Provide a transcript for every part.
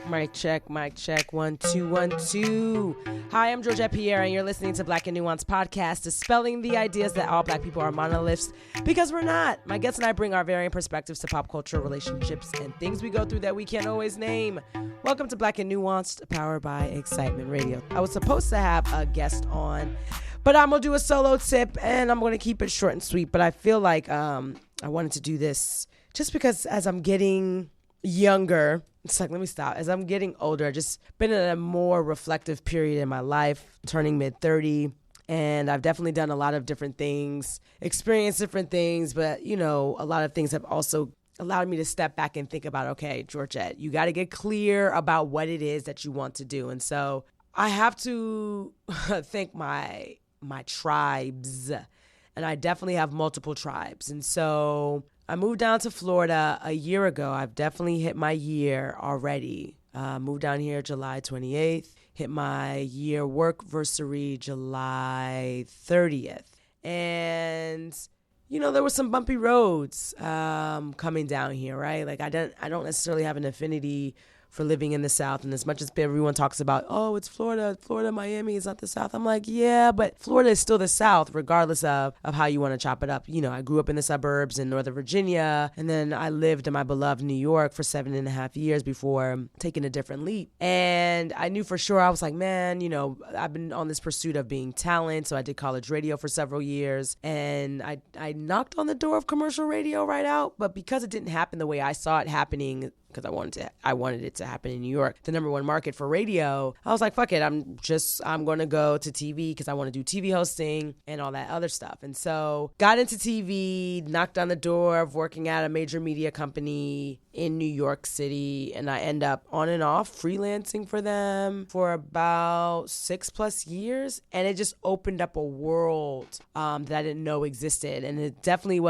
Mic check, 1 2 1 2. Hi, I'm Georgette Pierre, and you're listening to Black and Nuanced Podcast, dispelling the ideas that all Black people are monoliths, because we're not. My guests and I bring our varying perspectives to pop culture, relationships, and things we go through that we can't always name. Welcome to Black and Nuanced, powered by Excitement Radio. I was supposed to have a guest on, but I'm going to do a solo tip, and I'm going to keep it short and sweet, but I feel like I wanted to do this just because as I'm getting younger, it's like, let me stop. As I'm getting older, I've just been in a more reflective period in my life, turning mid-30, and I've definitely done a lot of different things, experienced different things, but, you know, a lot of things have also allowed me to step back and think about, okay, Georgette, you got to get clear about what it is that you want to do. And so I have to thank my tribes, and I definitely have multiple tribes. And so I moved down to Florida a year ago. I've definitely hit my year already. Moved down here July 28th. Hit my year workversary July 30th. And, you know, there were some bumpy roads coming down here, right? Like I don't necessarily have an affinity for living in the South. And as much as everyone talks about, oh, it's Florida, Miami is not the South. I'm like, yeah, but Florida is still the South, regardless of how you want to chop it up. You know, I grew up in the suburbs in Northern Virginia, and then I lived in my beloved New York for 7.5 years before taking a different leap. And I knew for sure, I was like, man, you know, I've been on this pursuit of being talent. So I did college radio for several years, and I knocked on the door of commercial radio right out. But because it didn't happen the way I saw it happening, because I wanted it to happen in New York, the number one market for radio, I was like, fuck it, I'm going to go to TV because I want to do TV hosting and all that other stuff. And so got into TV, knocked on the door of working at a major media company in New York City, and I end up on and off freelancing for them for about 6+ years, and it just opened up a world that I didn't know existed. And it definitely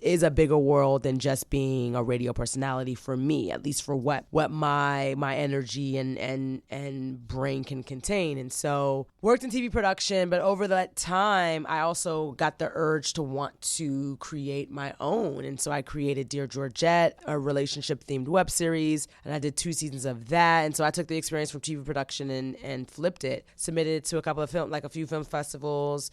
is a bigger world than just being a radio personality for me, at least for what my energy and brain can contain. And so worked in TV production, but over that time I also got the urge to want to create my own. And so I created Dear Georgette, a relationship themed web series, and I did 2 seasons of that. And so I took the experience from TV production and flipped it, submitted it to a few film festivals,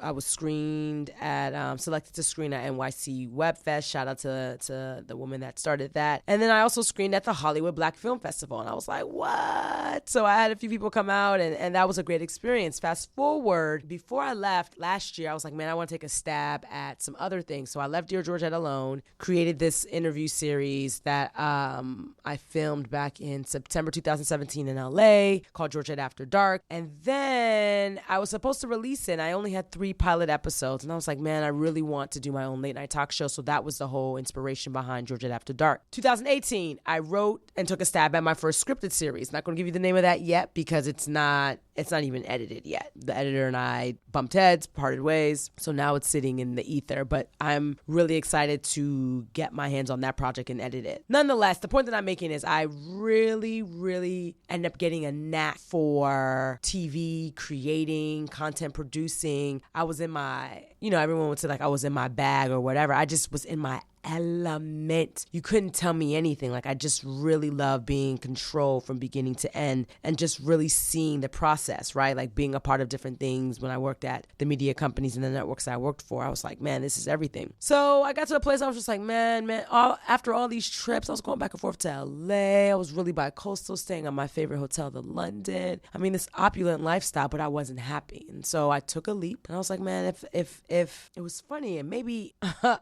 I was screened at selected to screen at NYC Web Fest. Shout out to the woman that started that. And then I also screened at the Hollywood Black Film Festival, and I was like, what? So I had a few people come out, and that was a great experience. Fast forward, before I left last year, I was like, man, I want to take a stab at some other things. So I left Dear Georgette alone, created this interview series that I filmed back in September 2017 in LA called Georgette After Dark. And then I was supposed to release it, and I only had 3 pilot episodes. And I was like, man, I really want to do my own late night talk show. So that was the whole inspiration behind Georgette After Dark. 2018, I wrote and took a stab at my first scripted series. Not going to give you the name of that yet because it's not even edited yet. The editor and I bumped heads, parted ways. So now it's sitting in the ether, but I'm really excited to get my hands on that project and edit it. Nonetheless, the point that I'm making is I really, really end up getting a knack for TV, creating, content producing. I was in my, everyone would say like I was in my bag or whatever. I just was in my element. You couldn't tell me anything. Like I just really love being in control from beginning to end and just really seeing the process, right? Like being a part of different things. When I worked at the media companies and the networks I worked for, I was like, man, this is everything. So I got to a place I was just like, man, after all these trips, I was going back and forth to LA. I was really bi-coastal, staying on my favorite hotel, the London. I mean, this opulent lifestyle, but I wasn't happy. And so I took a leap, and I was like, man, if it was funny, and maybe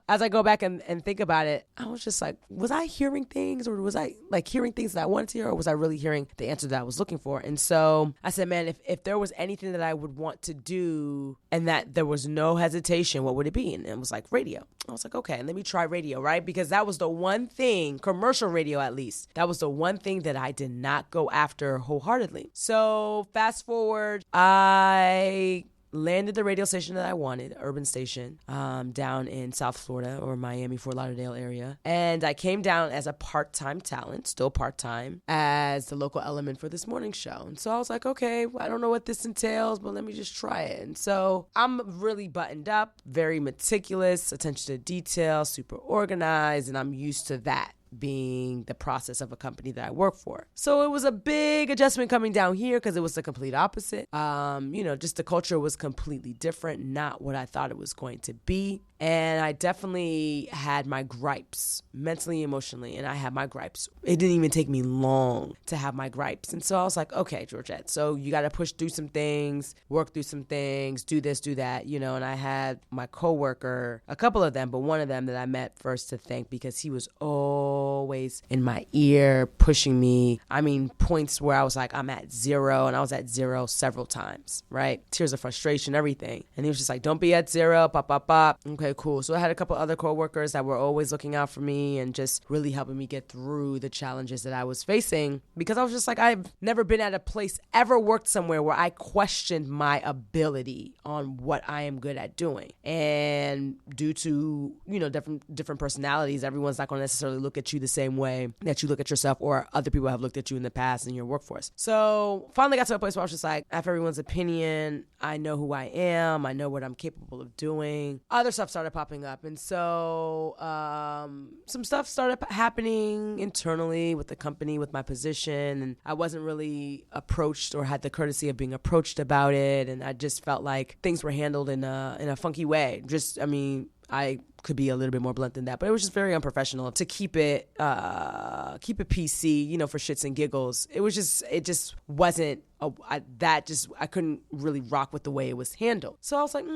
as I go back and think about it, I was just like, was I hearing things, or was I like hearing things that I wanted to hear, or was I really hearing the answer that I was looking for? And so I said, man, if there was anything that I would want to do and that there was no hesitation, what would it be? And it was like radio. I was like, okay, let me try radio, right? Because that was the one thing, commercial radio at least, that was the one thing that I did not go after wholeheartedly. So fast forward, I landed the radio station that I wanted, urban station, down in South Florida or Miami, Fort Lauderdale area. And I came down as a part-time talent, still part-time, as the local element for this morning show. And so I was like, okay, I don't know what this entails, but let me just try it. And so I'm really buttoned up, very meticulous, attention to detail, super organized, and I'm used to that. being the process of a company that I work for. So it was a big adjustment coming down here because it was the complete opposite. Just the culture was completely different, not what I thought it was going to be. And I definitely had my gripes, mentally, emotionally, and I had my gripes. It didn't even take me long to have my gripes. And so I was like, okay, Georgette, so you got to push through some things, work through some things, do this, do that, and I had my coworker, a couple of them, but one of them that I met first to thank because he was always in my ear, pushing me. I mean, points where I was like, I'm at 0, and I was at 0 several times, right? Tears of frustration, everything. And he was just like, don't be at 0, pop, pop, pop. Okay, cool. So I had a couple other coworkers that were always looking out for me and just really helping me get through the challenges that I was facing, because I was just like, I've never been at a place, ever worked somewhere where I questioned my ability on what I am good at doing. And due to, different personalities, everyone's not going to necessarily look at you the same way that you look at yourself or other people have looked at you in the past in your workforce. So finally got to a place where I was just like, I have everyone's opinion. I know who I am. I know what I'm capable of doing. Other stuff started popping up. And so some stuff started happening internally with the company, with my position. And I wasn't really approached or had the courtesy of being approached about it. And I just felt like things were handled in a funky way. I could be a little bit more blunt than that, but it was just very unprofessional to keep it PC, for shits and giggles. It just wasn't, I couldn't really rock with the way it was handled. So I was like,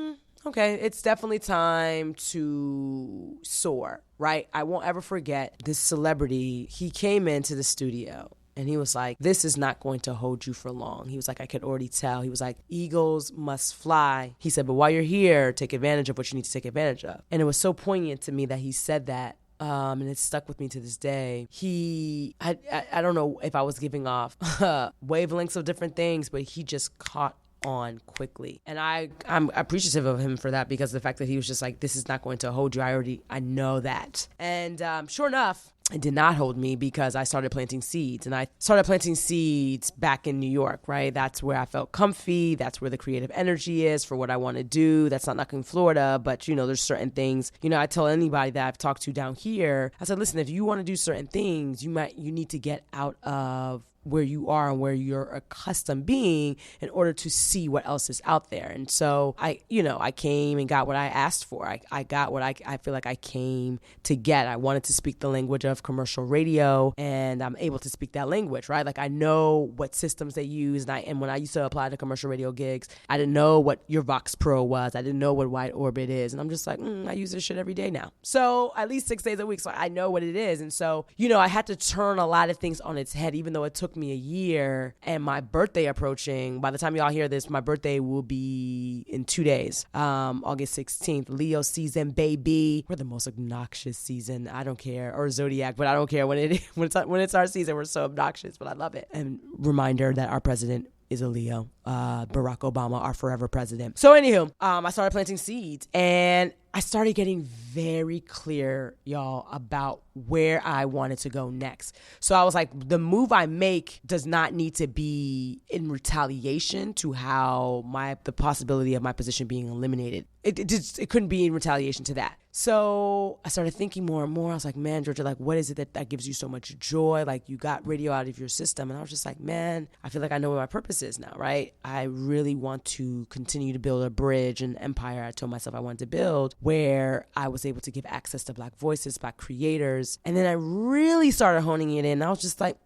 okay, it's definitely time to soar, right? I won't ever forget this celebrity. He came into the studio. And he was like, this is not going to hold you for long. He was like, I could already tell. He was like, eagles must fly. He said, but while you're here, take advantage of what you need to take advantage of. And it was so poignant to me that he said that. And it stuck with me to this day. I don't know if I was giving off wavelengths of different things, but he just caught on quickly. And I'm appreciative of him for that, because the fact that he was just like, this is not going to hold you. I know that. And sure enough, it did not hold me, because I started planting seeds. And I started planting seeds back in New York, right? That's where I felt comfy. That's where the creative energy is for what I want to do. That's not knocking Florida, but, there's certain things. I tell anybody that I've talked to down here, I said, listen, if you want to do certain things, you need to get out of where you are and where you're accustomed being in order to see what else is out there. And so I came and got what I asked for. I got what I feel like I came to get. I wanted to speak the language of commercial radio, and I'm able to speak that language, right? Like, I know what systems they use. And when I used to apply to commercial radio gigs, I didn't know what your Vox Pro was. I didn't know what wide orbit is. And I'm just like, I use this shit every day now. So at least 6 days a week. So I know what it is. And so, I had to turn a lot of things on its head, even though it took me a year. And my birthday approaching, by the time y'all hear this, my birthday will be in 2 days, August 16th. Leo season, baby. We're the most obnoxious season. I don't care. Or Zodiac, but I don't care when it's our season. We're so obnoxious, but I love it. And reminder that our president is a Leo. Barack Obama, our forever president. So anywho, I started planting seeds, and I started getting very clear, y'all, about where I wanted to go next. So I was like, the move I make does not need to be in retaliation to the possibility of my position being eliminated. It couldn't be in retaliation to that. So I started thinking more and more. I was like, man, Georgia, like, what is it that gives you so much joy? Like, you got radio out of your system. And I was just like, man, I feel like I know what my purpose is now, right? I really want to continue to build a bridge, an empire I told myself I wanted to build, where I was able to give access to Black voices, Black creators. And then I really started honing it in. I was just like,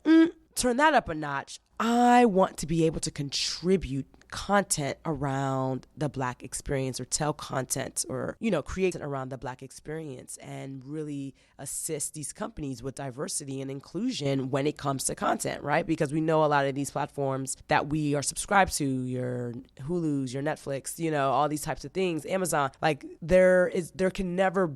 turn that up a notch. I want to be able to contribute content around the Black experience, or tell content, or, create around the Black experience, and really assist these companies with diversity and inclusion when it comes to content, right? Because we know a lot of these platforms that we are subscribed to, your Hulu's, your Netflix, all these types of things, Amazon, like there can never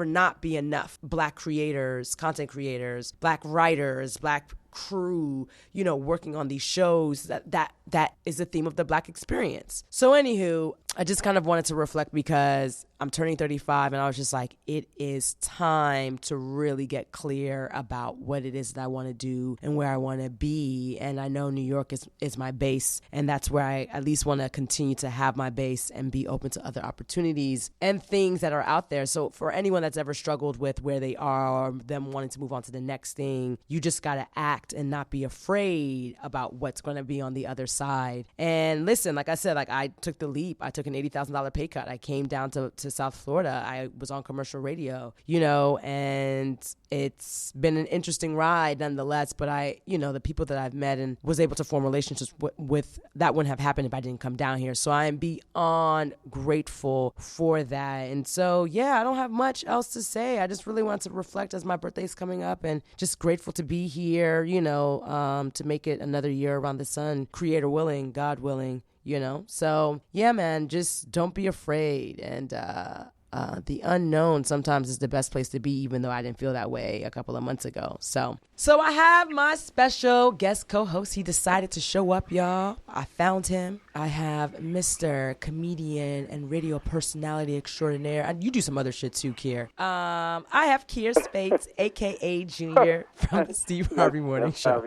not be enough Black creators, content creators, Black writers, Black crew, you know, working on these shows, that is the theme of the Black experience. So anywho, I just kind of wanted to reflect because I'm turning 35 and I was just like, it is time to really get clear about what it is that I want to do and where I want to be. And I know New York is my base, and that's where I at least want to continue to have my base and be open to other opportunities and things that are out there. So for anyone that's ever struggled with where they are or them wanting to move on to the next thing, you just got to act and not be afraid about what's going to be on the other side. And listen, like I said, like I took the leap. I took an $80,000 pay cut. I came down to South Florida. I was on commercial radio, you know, and it's been an interesting ride nonetheless. But the people that I've met and was able to form relationships with, that wouldn't have happened if I didn't come down here. So I am beyond grateful for that. And so, yeah, I don't have much else to say. I just really want to reflect as my birthday's coming up and just grateful to be here, you know, to make it another year around the sun, creator willing, God willing. You know, so yeah, man, just don't be afraid. And the unknown sometimes is the best place to be, even though I didn't feel that way a couple of months ago. So I have my special guest co-host. He decided to show up, y'all. I found him. I have Mr. Comedian and radio personality extraordinaire. You do some other shit too, Kier. I have Kier Spates, a.k.a. Junior, from the Steve Harvey Morning Show.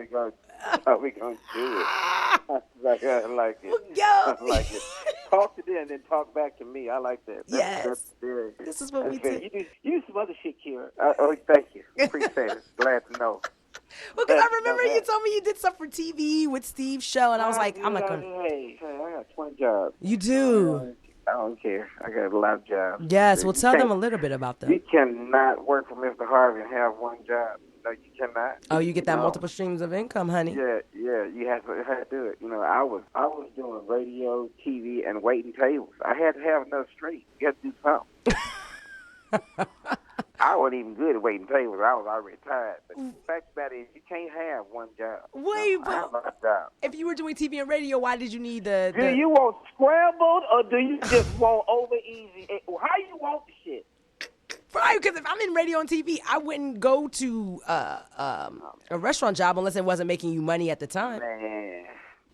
How we gonna do it? I like it. Yo. I like it. Talk to them and then talk back to me. I like that. Yes. This is what we do. You do some other shit, Kier. Thank you. Appreciate it. Glad to know. Well, because I remember you told me you did stuff for TV with Steve's show, and I was like, I'm not going to. Hey, I got 20 jobs. You do? I don't care. I got a lot of jobs. Yes, well, tell them a little bit about them. You cannot work for Mr. Harvey and have one job. No, you cannot. Oh, you get that multiple streams of income, honey. Yeah, you have to do it. You know, I was doing radio, TV, and waiting tables. I had to have another street. You had to do something. I wasn't even good at waiting tables. I was already tired. But the fact about it is, you can't have one job. Wait, I have a job. If you were doing TV and radio, why did you need the... Do you want scrambled or do you just want over easy? How you want the shit? Right, because if I'm in radio and TV, I wouldn't go to a restaurant job unless it wasn't making you money at the time.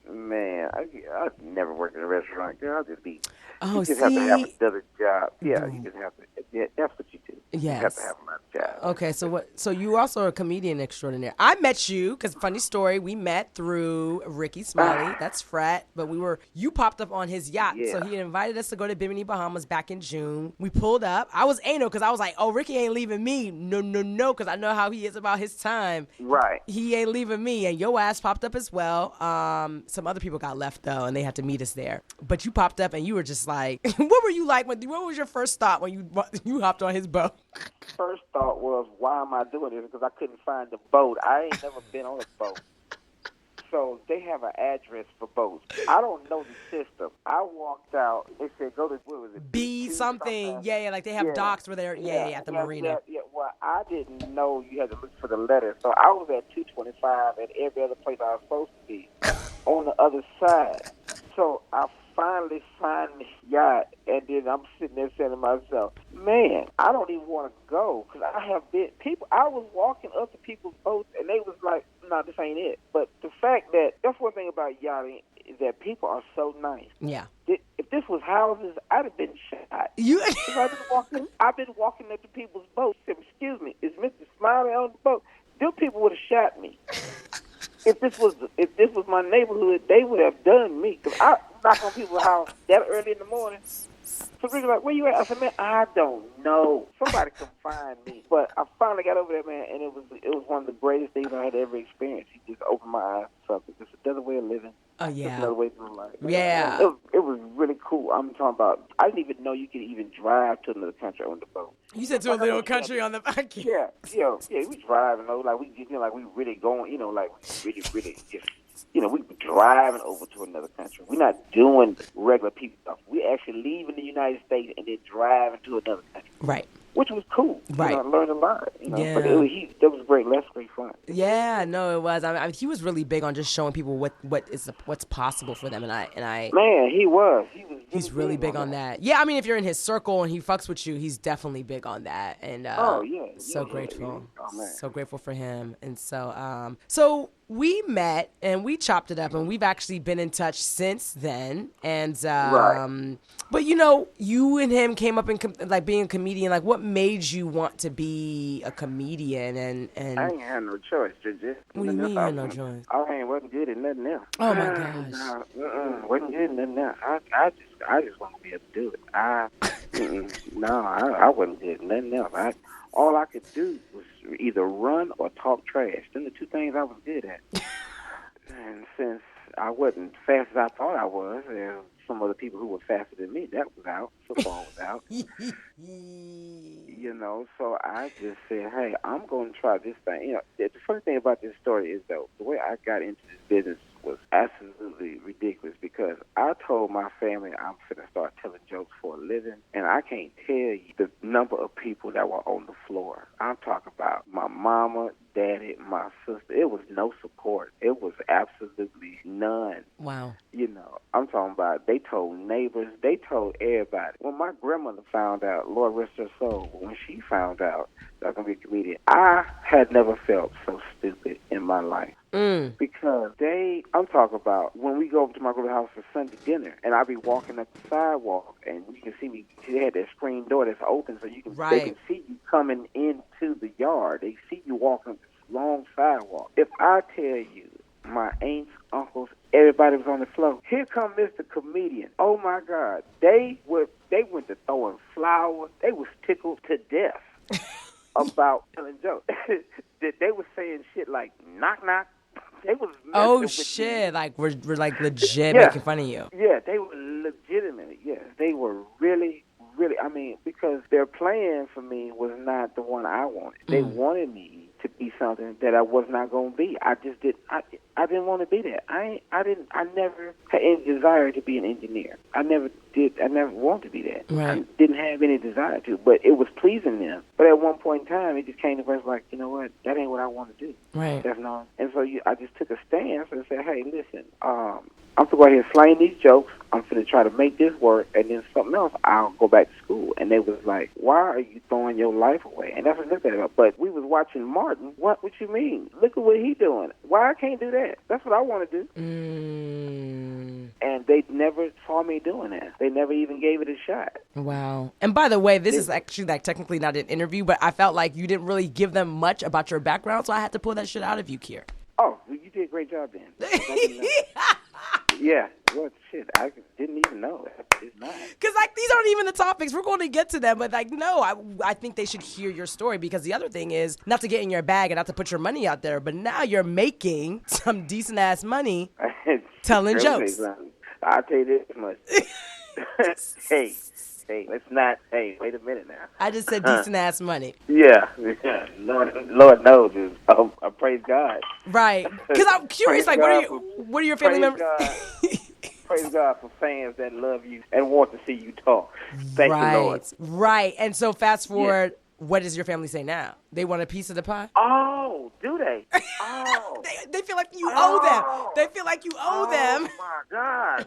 Man, I never worked in a restaurant. Girl, I'll just be... Oh, you just have to have another job. Yeah, you just have to... Yeah, that's what you do. Yes. You have to have another job. Okay, so you also a comedian extraordinaire. I met you, because funny story, we met through Ricky Smiley. That's Frat, but you popped up on his yacht. Yeah. So he invited us to go to Bimini, Bahamas back in June. We pulled up. I was anal, because I was like, oh, Ricky ain't leaving me. No, because I know how he is about his time. Right. He ain't leaving me, and your ass popped up as well. Some other people got left, though, and they had to meet us there. But you popped up, and you were just like, what were you like? What was your first thought when you hopped on his boat? First thought was, why am I doing this? Because I couldn't find the boat. I ain't never been on a boat. So they have an address for boats. I don't know the system. I walked out. They said, go to, what was it? B something. Yeah, like they have docks where they're, at the marina. Yeah, well, I didn't know you had to look for the letter. So I was at 225 at every other place I was supposed to be on the other side. So I finally find this yacht, and then I'm sitting there saying to myself, man, I don't even want to go, because I have been, I was walking up to people's boats, and they was like, no, this ain't it. But the fact that's one thing about yachting, is that people are so nice. Yeah. If this was houses, I'd have been shot. I've been walking up to people's boats, said, excuse me, is Mr. Smiley on the boat? Them people would have shot me. If this was my neighborhood, they would have done me. Cause I knock on people's house that early in the morning. So people like, where you at? I said, man, I don't know. Somebody can find me. But I finally got over there, man, and it was one of the greatest things I had ever experienced. He just opened my eyes to something. It's another way of living. Oh, yeah. It's another way of doing life. Yeah. It was really cool. I'm talking about, I didn't even know you could even drive to another country on the boat. You said to a little country on the back. Yeah, we driving, like we really going, like we really just, we driving over to another country. We're not doing regular people stuff. We actually leaving the United States and then driving to another country. Right. Which was cool. Right. I learned a lot. Yeah. But that was great. That's great fun. Yeah, no, it was. I mean, he was really big on just showing people what's possible for them, and I. Man, he was. He's really big on that. Yeah, I mean, if you're in his circle and he fucks with you, he's definitely big on that. And so grateful. Oh, man. So grateful for him. And so we met and we chopped it up, and we've actually been in touch since then. And Right. but you know, you and him came up in like being a comedian. Like, what made you want to be a comedian? And I ain't had no choice, Georgette. what do you mean you had no choice? I wasn't good at nothing else. Oh my gosh. Wasn't good at nothing else. I just want to be able to do it. I wasn't good at nothing else. All I could do was either run or talk trash. Them the two things I was good at. And since I wasn't fast as I thought I was, and some other people who were faster than me, that was out. Football was out. You know, so I just said, hey, I'm going to try this thing. You know, the funny thing about this story is, though, the way I got into this business was absolutely ridiculous because I told my family I'm going to start telling jokes for a living, and I can't tell you the number of people that were on the floor. I'm talking about my mama, daddy, my sister. It was no support. It was absolutely none. Wow. You know, I'm talking about they told neighbors, they told everybody. When my grandmother found out, Lord rest her soul, when she found out that I was going to be a comedian, I had never felt so stupid in my life. Because I'm talking about when we go over to my grandma's house for Sunday dinner, and I be walking up the sidewalk, and you can see me. They had that screen door that's open, so you can they can see you coming into the yard. They see you walking up this long sidewalk. If I tell you, my aunts, uncles, everybody was on the floor. Here come Mr. Comedian. Oh my God, they went to throwing flowers. They was tickled to death about telling jokes. They was saying shit like knock knock. They was shit! Like we're like legit making fun of you. Yeah, they were legitimately. Yes, they were really. I mean, because their plan for me was not the one I wanted. They wanted me to be something that I was not going to be. I just did. I didn't want to be that. I never had any desire to be an engineer. I never did. I never wanted to be that. Right. I didn't have any desire to. But it was pleasing them. But at one point in time, it just came to where it's like, you know what? That ain't what I want to do. Right. That's not. And so I just took a stance and said, hey, listen. I'm going to go ahead and slang these jokes. I'm going to try to make this work, and then something else, I'll go back to school. And they was like, why are you throwing your life away? And that's what I looked at it. But we was watching Martin. What you mean? Look at what he doing. Why I can't do that? That's what I want to do. And they never saw me doing that. They never even gave it a shot. Wow. And by the way, this is actually like technically not an interview, but I felt like you didn't really give them much about your background, so I had to pull that shit out of you, Kier. Oh, well, you did a great job then. Yeah, well, shit, I didn't even know. It's not. Because, like, these aren't even the topics. We're going to get to them, but, like, no, I think they should hear your story because the other thing is not to get in your bag and not to put your money out there, but now you're making some decent-ass money telling jokes. I'll tell you this much. Hey, let's not. Hey, wait a minute now. I just said decent-ass money. Yeah. Lord knows. I praise God. Right. Because I'm curious, like, what are your family members? Praise God for fans that love you and want to see you talk. Thank you, Lord. Right. And so fast forward, what does your family say now? They want a piece of the pie? Oh, do they? Oh. they feel like you owe them. They feel like you owe them. Oh, my God.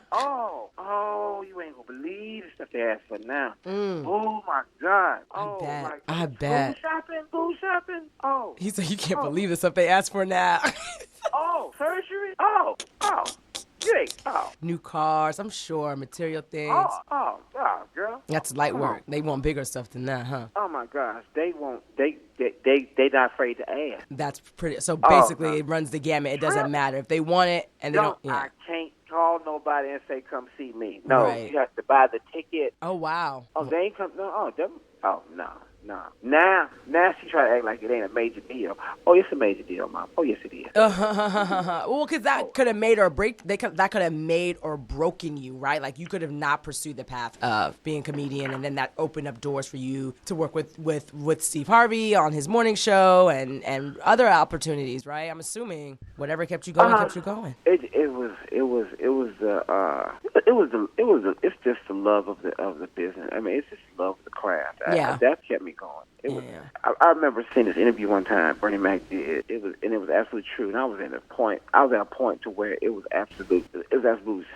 Oh, you ain't going to believe the stuff they ask for now. Oh, my God. Oh, I bet. Food shopping. Oh. He said, you can't believe the stuff they ask for now. Oh, surgery? Oh. New cars, I'm sure, material things. Oh, girl. That's light work. They want bigger stuff than that, huh? Oh my gosh, they not afraid to ask. That's pretty. So basically, it runs the gamut. It doesn't matter if they want it and they don't. Yeah. I can't call nobody and say come see me. No, you have to buy the ticket. Oh wow. Oh, they ain't come. No, no. Now she try to act like it ain't a major deal. Oh, it's a major deal, Mom. Oh, yes, it is. Well, because that could have made or that could have made or broken you, right? Like you could have not pursued the path of being a comedian, and then that opened up doors for you to work with Steve Harvey on his morning show and other opportunities, right? I'm assuming whatever kept you going kept you going. It's just the love of the business. I mean, it's just the love of the craft. That kept me me going. I remember seeing this interview one time Bernie Mac did. It was absolutely true. And I was at a point to where it was absolutely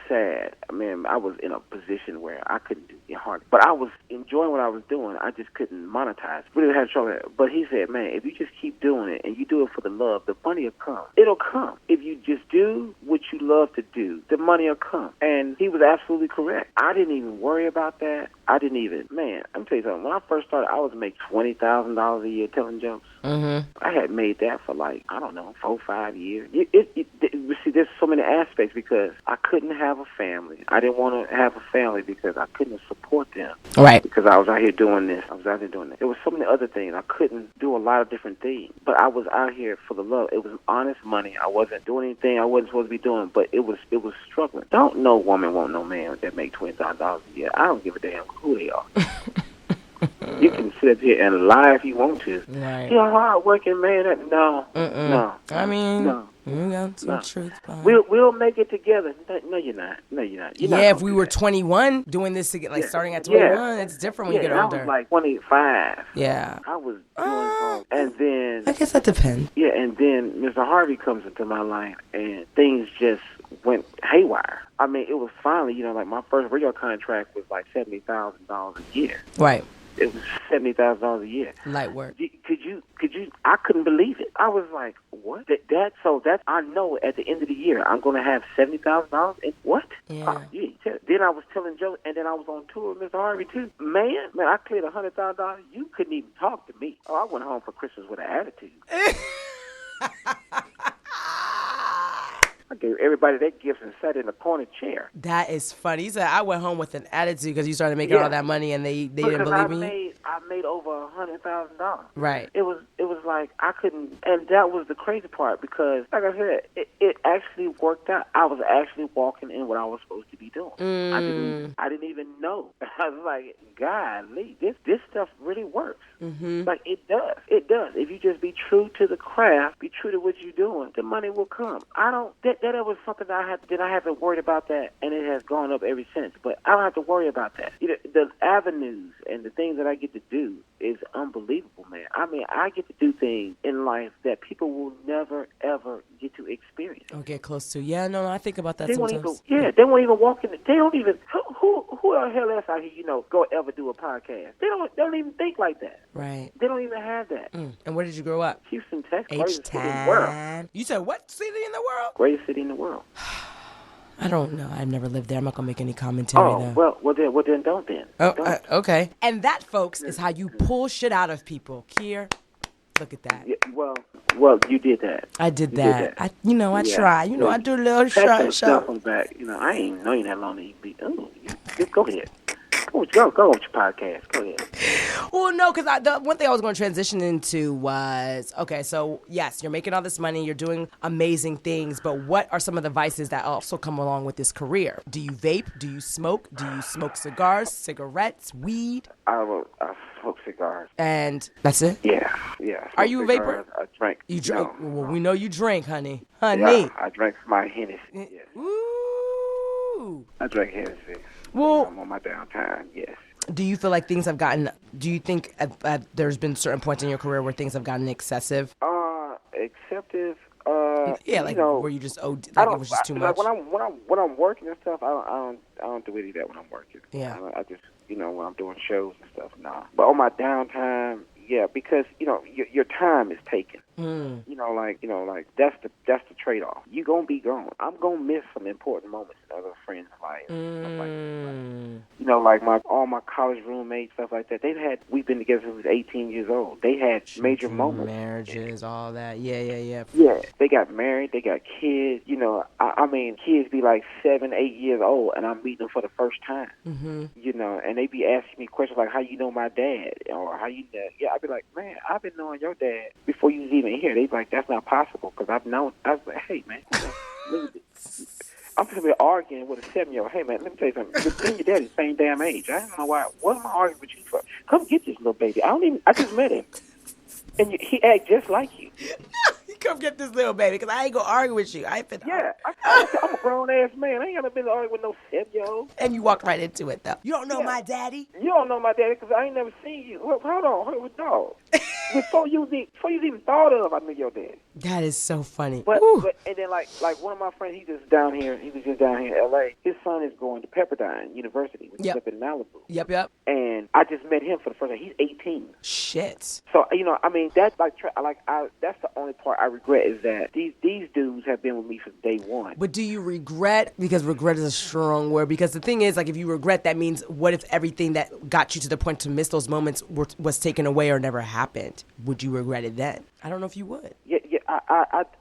sad. I mean, I was in a position where I couldn't do it hard, but I was enjoying what I was doing. I just couldn't monetize. Really had trouble. But he said, man, if you just keep doing it and you do it for the love, the money will come. It'll come. If you just do what you love to do, the money will come. And he was absolutely correct. I didn't even worry about that. I'm tell you something. When I first started, I was making $20,000 a year telling jokes. Mm-hmm. I had made that for 4, 5 years. See, there's so many aspects because I couldn't have a family. I didn't want to have a family because I couldn't support them. Right. Because I was out here doing this. There was so many other things. I couldn't do a lot of different things. But I was out here for the love. It was honest money. I wasn't doing anything I wasn't supposed to be doing, but it was struggling. Don't no woman want no man that make $20,000 a year. I don't give a damn who they are. You can sit up here and lie if you want to. Right. You're a hard-working man. No. I mean, no. You got some truth behind. We'll make it together. No, you're not. If we were 21 doing this starting at 21, it's different when you get older. I was like 25. Yeah. I was doing and then I guess that depends. Yeah, and then Mr. Harvey comes into my life and things just went haywire. I mean, it was finally, my first radio contract was like $70,000 a year. Right. It was $70,000 a year. Light work. Could you? I couldn't believe it. I was like, what? I know at the end of the year I'm going to have $70,000. And what? Yeah. Then I was telling Joe, and then I was on tour with Mr. Harvey too. Man, I cleared $100,000. You couldn't even talk to me. Oh, I went home for Christmas with an attitude. I gave everybody their gifts and sat in a corner chair. That is funny. He said, I went home with an attitude because you started making all that money and they didn't believe me. I made over $100,000. Right. It was like I couldn't, and that was the crazy part because, like I said, it actually worked out. I was actually walking in what I was supposed to be doing. I didn't even know. I was like, golly, this stuff really works. Mm-hmm. Like it does. It does. If you just be true to the craft, be true to what you're doing, the money will come. That was something that I haven't worried about that, and it has gone up ever since. But I don't have to worry about that. The avenues and the things that I get to do is unbelievable, man. I mean, I get to do things in life that people will never, ever get to experience. Or get close to. Yeah, no, I think about that sometimes. They won't even walk in. They don't even. Who the hell else out here, go ever do a podcast? They don't even think like that. Right. They don't even have that. And where did you grow up? Houston, Texas. Greatest city in the world. You said what city in the world? Greatest city in the world. I don't know. I've never lived there. I'm not going to make any commentary though. Well then don't then. Okay. And that, folks, is how you pull shit out of people. Kier, look at that. Yeah, well, you did that. I did that. I try. I do a little shot. Stuff on back. I ain't know you that long. Go ahead. Go with your podcast. Go ahead. Well, no, because the one thing I was going to transition into was, okay, so yes, you're making all this money, you're doing amazing things, but what are some of the vices that also come along with this career? Do you vape? Do you smoke? Do you smoke cigars, cigarettes, weed? I smoke cigars. And that's it? Yeah. Are you a vapor? I drink. You drink? No. Well, we know you drink, honey. Yeah, I drank my Hennessy. Yes. Ooh. I drank Hennessy. Well, I'm on my downtime, yes. Do you feel like things have gotten, do you think there's been certain points in your career where things have gotten excessive? Excessive? Yeah, like where you just, it was just too much? When I'm working and stuff, I don't do any of that when I'm working. Yeah. I just, when I'm doing shows and stuff, nah. But on my downtime, yeah, because, your time is taken. Like that's the trade-off. You gonna be gone. I'm gonna miss some important moments in other friends' lives. Stuff like that. Like all my college roommates, stuff like that. We've been together since we was 18 years old. They had major moments. Marriages, all that. Yeah. Yeah, they got married. They got kids. I mean, kids be like 7, 8 years old, and I'm meeting them for the first time. Mm-hmm. And they be asking me questions like, "How you know my dad?" Or "How you know?" Yeah, I'd be like, "Man, I've been knowing your dad before you was even here." They be like, "That's not possible," because I've known. I was like, "Hey, man." I'm going to be arguing with a 7-year-old. Hey, man, let me tell you something. Me and your daddy the same damn age. I don't know why. What am I arguing with you for? Come get this little baby. I just met him. And he act just like you. come get this little baby because I ain't gonna argue with you. I'm a grown ass man. I ain't gonna be arguing with no 7-year-old. And you walked right into it though. You don't know my daddy. You don't know my daddy because I ain't never seen you. Hold on, dog. Before you even thought of, I knew your daddy. That is so funny. But and then like one of my friends, he was just down here in L.A. His son is going to Pepperdine University, which is up in Malibu. Yep. And I just met him for the first time. He's 18. Shit. So I mean, that's that's the only part I regret is that these dudes have been with me since day one. But do you regret? Because regret is a strong word. Because the thing is, like, if you regret, that means what if everything that got you to the point to miss those moments was taken away or never happened? Would you regret it then? I don't know if you would. Yeah.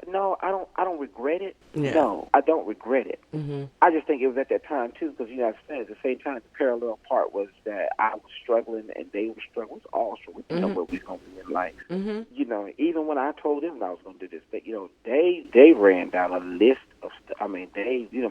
No, I don't regret it. Yeah. No, I don't regret it. Mm-hmm. I just think it was at that time too, because I said at the same time the parallel part was that I was struggling and they were struggling. We was all struggling. We didn't know what we was going to be in life. Mm-hmm. Even when I told them I was going to do this, they ran down a list of stuff. I mean,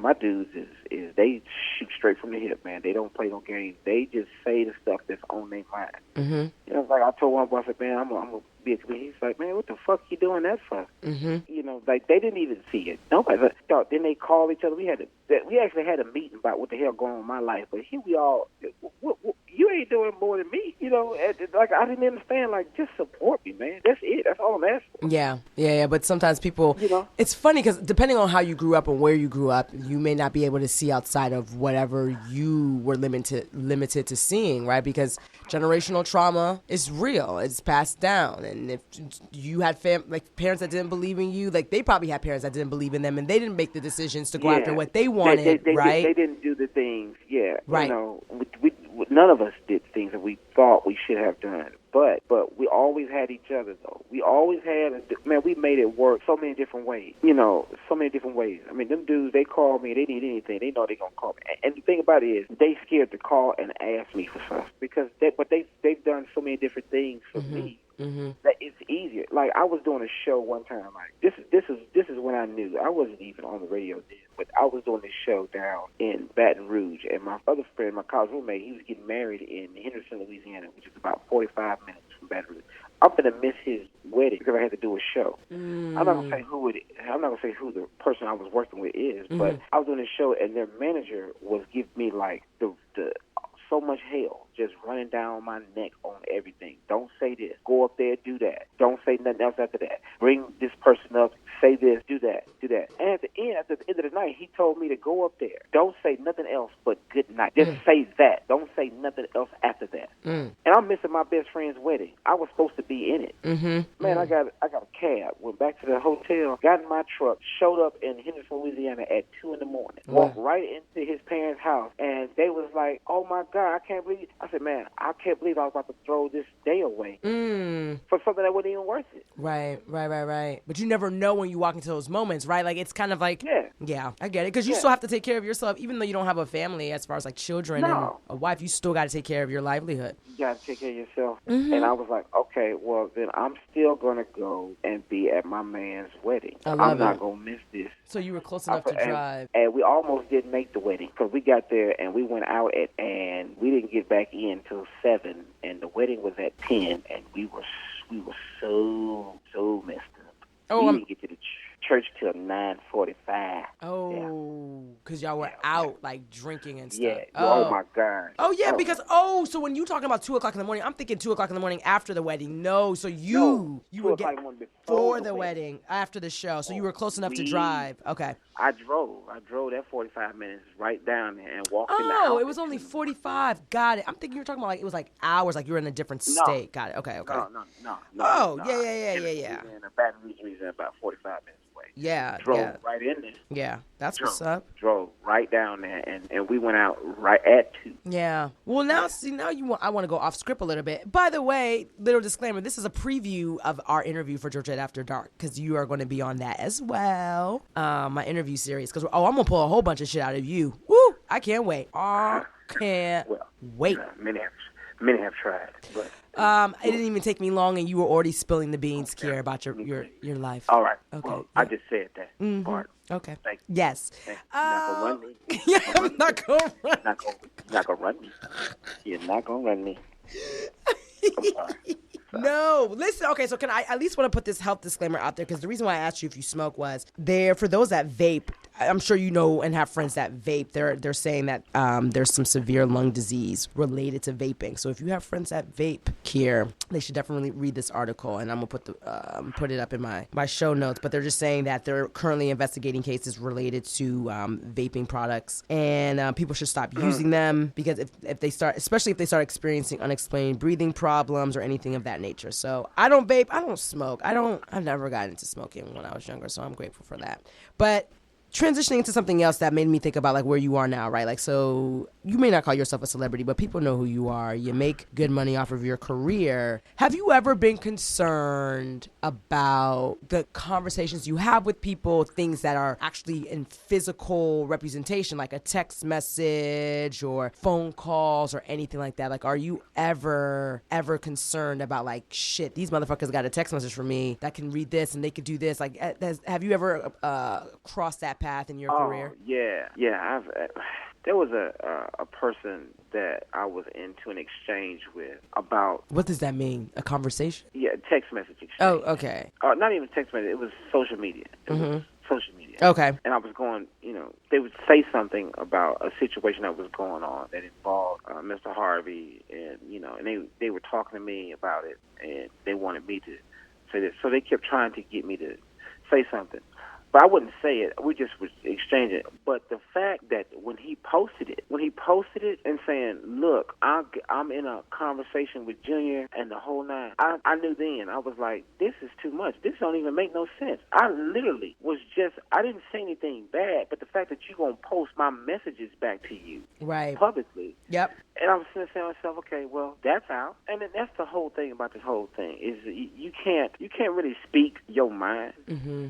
my dudes is they shoot straight from the hip, man. They don't play no games. They just say the stuff that's on their mind. Mm-hmm. Like I told one boy, I said, man, I'm gonna be a comedian. He's like, man, what the fuck you doing that for? Mm-hmm. Like they didn't even see it. Nobody thought. Then they called each other. We actually had a meeting about what the hell going on in my life. But here we all, you ain't doing more than me. Like I didn't understand. Like just support me, man. That's it. That's all I'm asking. Yeah. But sometimes people, it's funny because depending on how you grew up and where you grew up, you may not be able to see outside of whatever you were limited to seeing, right? Because generational trauma is real. It's passed down. And if you had parents that didn't believe in you, like they probably had parents that didn't believe in them and they didn't make the decisions to go after what they wanted, right? They didn't do the things, right. We none of us did things that we thought we should have done. But we always had each other, though. We always had, we made it work so many different ways. So many different ways. I mean, them dudes, they call me, they need anything. They know they're going to call me. And the thing about it is, they scared to call and ask me for stuff. Because they've done so many different things for me. Mm-hmm. That it's easier. Like I was doing a show one time. Like this is when I knew I wasn't even on the radio then, but I was doing this show down in Baton Rouge, and my other friend, my college roommate, he was getting married in Henderson, Louisiana, which is about 45 minutes from Baton Rouge. I'm gonna miss his wedding because I had to do a show. I'm not gonna say who the person I was working with is, but I was doing a show, and their manager was giving me like the so much hell, just running down my neck on everything. Don't say this. Go up there, do that. Don't say nothing else after that. Bring this person up, say this, do that. And at the end of the night, he told me to go up there. Don't say nothing else but good night. Just say that. Don't say nothing else after that. And I'm missing my best friend's wedding. I was supposed to be in it. Man, I got a cab, went back to the hotel, got in my truck, showed up in Henderson, Louisiana at 2 a.m. Walked right into his parents' house, and they was like, oh my God, I can't believe it. I said, man, I can't believe I was about to throw this day away for something that wasn't even worth it. Right. But you never know when you walk into those moments, right? Like, it's kind of like, yeah, I get it. Because you still have to take care of yourself, even though you don't have a family as far as, like, children and a wife, you still got to take care of your livelihood. You got to take care of yourself. And I was like, okay, well, then I'm still going to go and be at my man's wedding. I'm not going to miss this. So you were close enough to drive. And we almost didn't make the wedding because we got there and we went out and we didn't get back in till 7, and the wedding was at 10, and we were so messed up. We didn't get to the church till 9:45. Oh, because y'all were out like drinking and stuff. Yeah. Oh my God. Oh yeah, because so when you talking about 2:00 in the morning, I'm thinking 2:00 in the morning after the wedding. No, so you would get before the wedding, after the show. So you were close enough to drive. Okay. I drove that 45 minutes right down there and walked in the house. Oh, it was only 45. Got it. I'm thinking you were talking about like it was like hours, like you were in a different state. Got it. Okay. No. Oh, no. yeah. In Baton Rouge, Louisiana, about 45 minutes away. Yeah. Drove right in there. Yeah, that's what's up. Drove right down there, and we went out right at 2. Yeah. Well, now I want to go off script a little bit. By the way, little disclaimer, this is a preview of our interview for Georgette After Dark, because you are going to be on that as well. My interview series, because I'm going to pull a whole bunch of shit out of you. Woo! I can't wait. Can't wait. Many have tried, but it didn't even take me long, and you were already spilling the beans, Kier, about your life. All right. Okay. Well, I just said that part. Okay. Thank you. Yes. You're not gonna run me. Yeah, I'm not gonna run. You're not gonna run me. You're not gonna run me. I'm sorry. No, listen. Okay, so can I at least want to put this health disclaimer out there, because the reason why I asked you if you smoke was for those that vape. I'm sure you know and have friends that vape. They're saying that there's some severe lung disease related to vaping. So if you have friends that vape, Kier, they should definitely read this article, and I'm gonna put it up in my show notes. But they're just saying that they're currently investigating cases related to vaping products, and people should stop using them, because if they start, especially if they start experiencing unexplained breathing problems or anything of that nature. So I don't vape, I don't smoke, I've never gotten into smoking when I was younger, so I'm grateful for that. But transitioning into something else that made me think about like where you are now, right? Like, so you may not call yourself a celebrity, but people know who you are. You make good money off of your career. Have you ever been concerned about the conversations you have with people, things that are actually in physical representation, like a text message or phone calls or anything like that? Like, are you ever concerned about like, shit, these motherfuckers got a text message from me that can read this and they could do this? Like, have you ever crossed that path in your career? Yeah. There was a person that I was into an exchange with about. What does that mean? A conversation? Yeah, text message exchange. Oh, okay. Not even text message. It was social media. Social media. Okay. And I was going, they would say something about a situation that was going on that involved Mr. Harvey, and and they were talking to me about it, and they wanted me to say this. So they kept trying to get me to say something. But I wouldn't say it. We just would exchange it. But the fact that when he posted it and saying, look, I'm in a conversation with Junior and the whole nine, I knew then. I was like, this is too much. This don't even make no sense. I literally was I didn't say anything bad, but the fact that you're going to post my messages back to you publicly. Yep. And I was saying to myself, okay, well, that's out. And then that's the whole thing about this whole thing is you can't really speak your mind. Mm-hmm.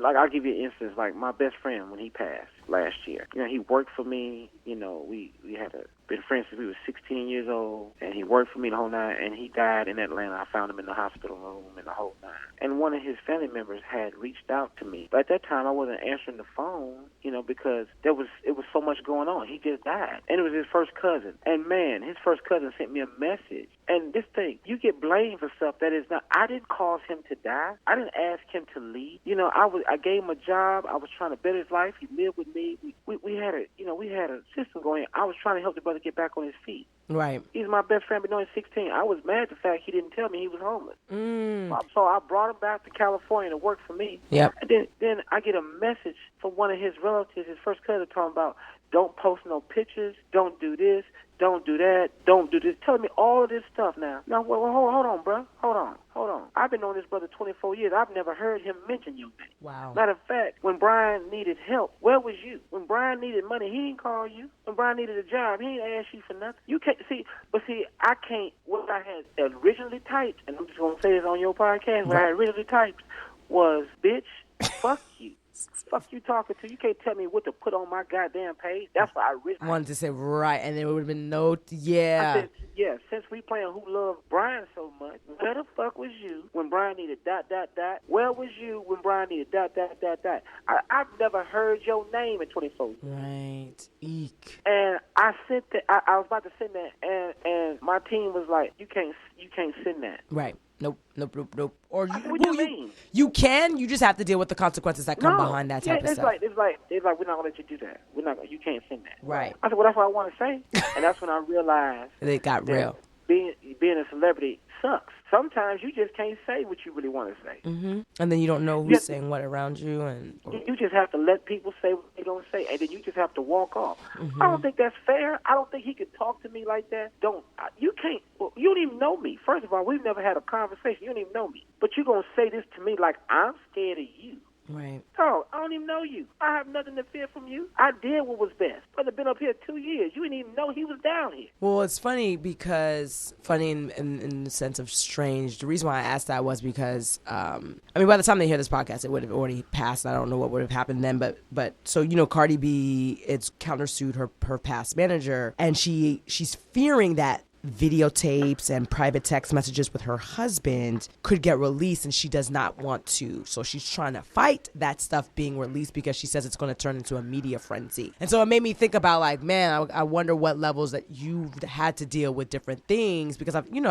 Like I'll give you an instance, like my best friend when he passed last year. He worked for me. We had been friends since we were 16 years old, and he worked for me the whole nine, and he died in Atlanta. I found him in the hospital room and the whole nine. And one of his family members had reached out to me. But at that time, I wasn't answering the phone, because it was so much going on. He just died. And it was his first cousin. And man, his first cousin sent me a message. And this thing, you get blamed for stuff that is not. I didn't cause him to die. I didn't ask him to leave. I gave him a job. I was trying to better his life. He lived with me. We had a system going. I was trying to help the brother get back on his feet. Right. He's my best friend, but no, he's 16. I was mad at the fact he didn't tell me he was homeless. So I brought him back to California to work for me. Yep. And then I get a message from one of his relatives, his first cousin, talking about, don't post no pictures, don't do this, don't do that, don't do this, telling me all of this stuff now. Now, well, hold on, bro. Hold on. I've been knowing this brother 24 years. I've never heard him mention your name. Wow. Matter of fact, when Brian needed help, where was you? When Brian needed money, he didn't call you. When Brian needed a job, he didn't ask you for nothing. You can't, I can't, what I had originally typed, and I'm just going to say this on your podcast, what I had originally typed was, bitch, fuck you. Fuck you talking to? You can't tell me what to put on my goddamn page. That's what I originally wanted to say, right, and there would have been no, yeah. I said, yeah, since we playing Who Loved Brian so much, where the fuck was you when Brian needed ... Where was you when Brian needed ... I've never heard your name in 24 years. Right. Eek. And I sent that. I was about to send that, and my team was like, you can't send that. Right. Nope. Or what do you mean? You can. You just have to deal with the consequences that come behind that type of stuff. It's like we're not gonna let you do that. You can't send that. Right. I said, well, that's what I want to say, and that's when I realized it got real. Being a celebrity sucks. Sometimes you just can't say what you really want to say. Mm-hmm. And then you don't know who's saying what around you, you just have to let people say what they're gonna say, and then you just have to walk off. Mm-hmm. I don't think that's fair. I don't think he could talk to me like that. You can't. Well, you don't even know me. First of all, we've never had a conversation. You don't even know me, but you're gonna say this to me like I'm scared of you. Right. Oh, I don't even know you. I have nothing to fear from you. I did what was best. Brother been up here 2 years. You didn't even know he was down here. Well, it's funny because, in the sense of strange, the reason why I asked that was because, by the time they hear this podcast, it would have already passed. I don't know what would have happened then, but so, Cardi B, it's countersued her past manager, and she's fearing that videotapes and private text messages with her husband could get released, and she does not want to. So she's trying to fight that stuff being released because she says it's going to turn into a media frenzy. And so it made me think about like, man, I wonder what levels that you had to deal with different things, because I feel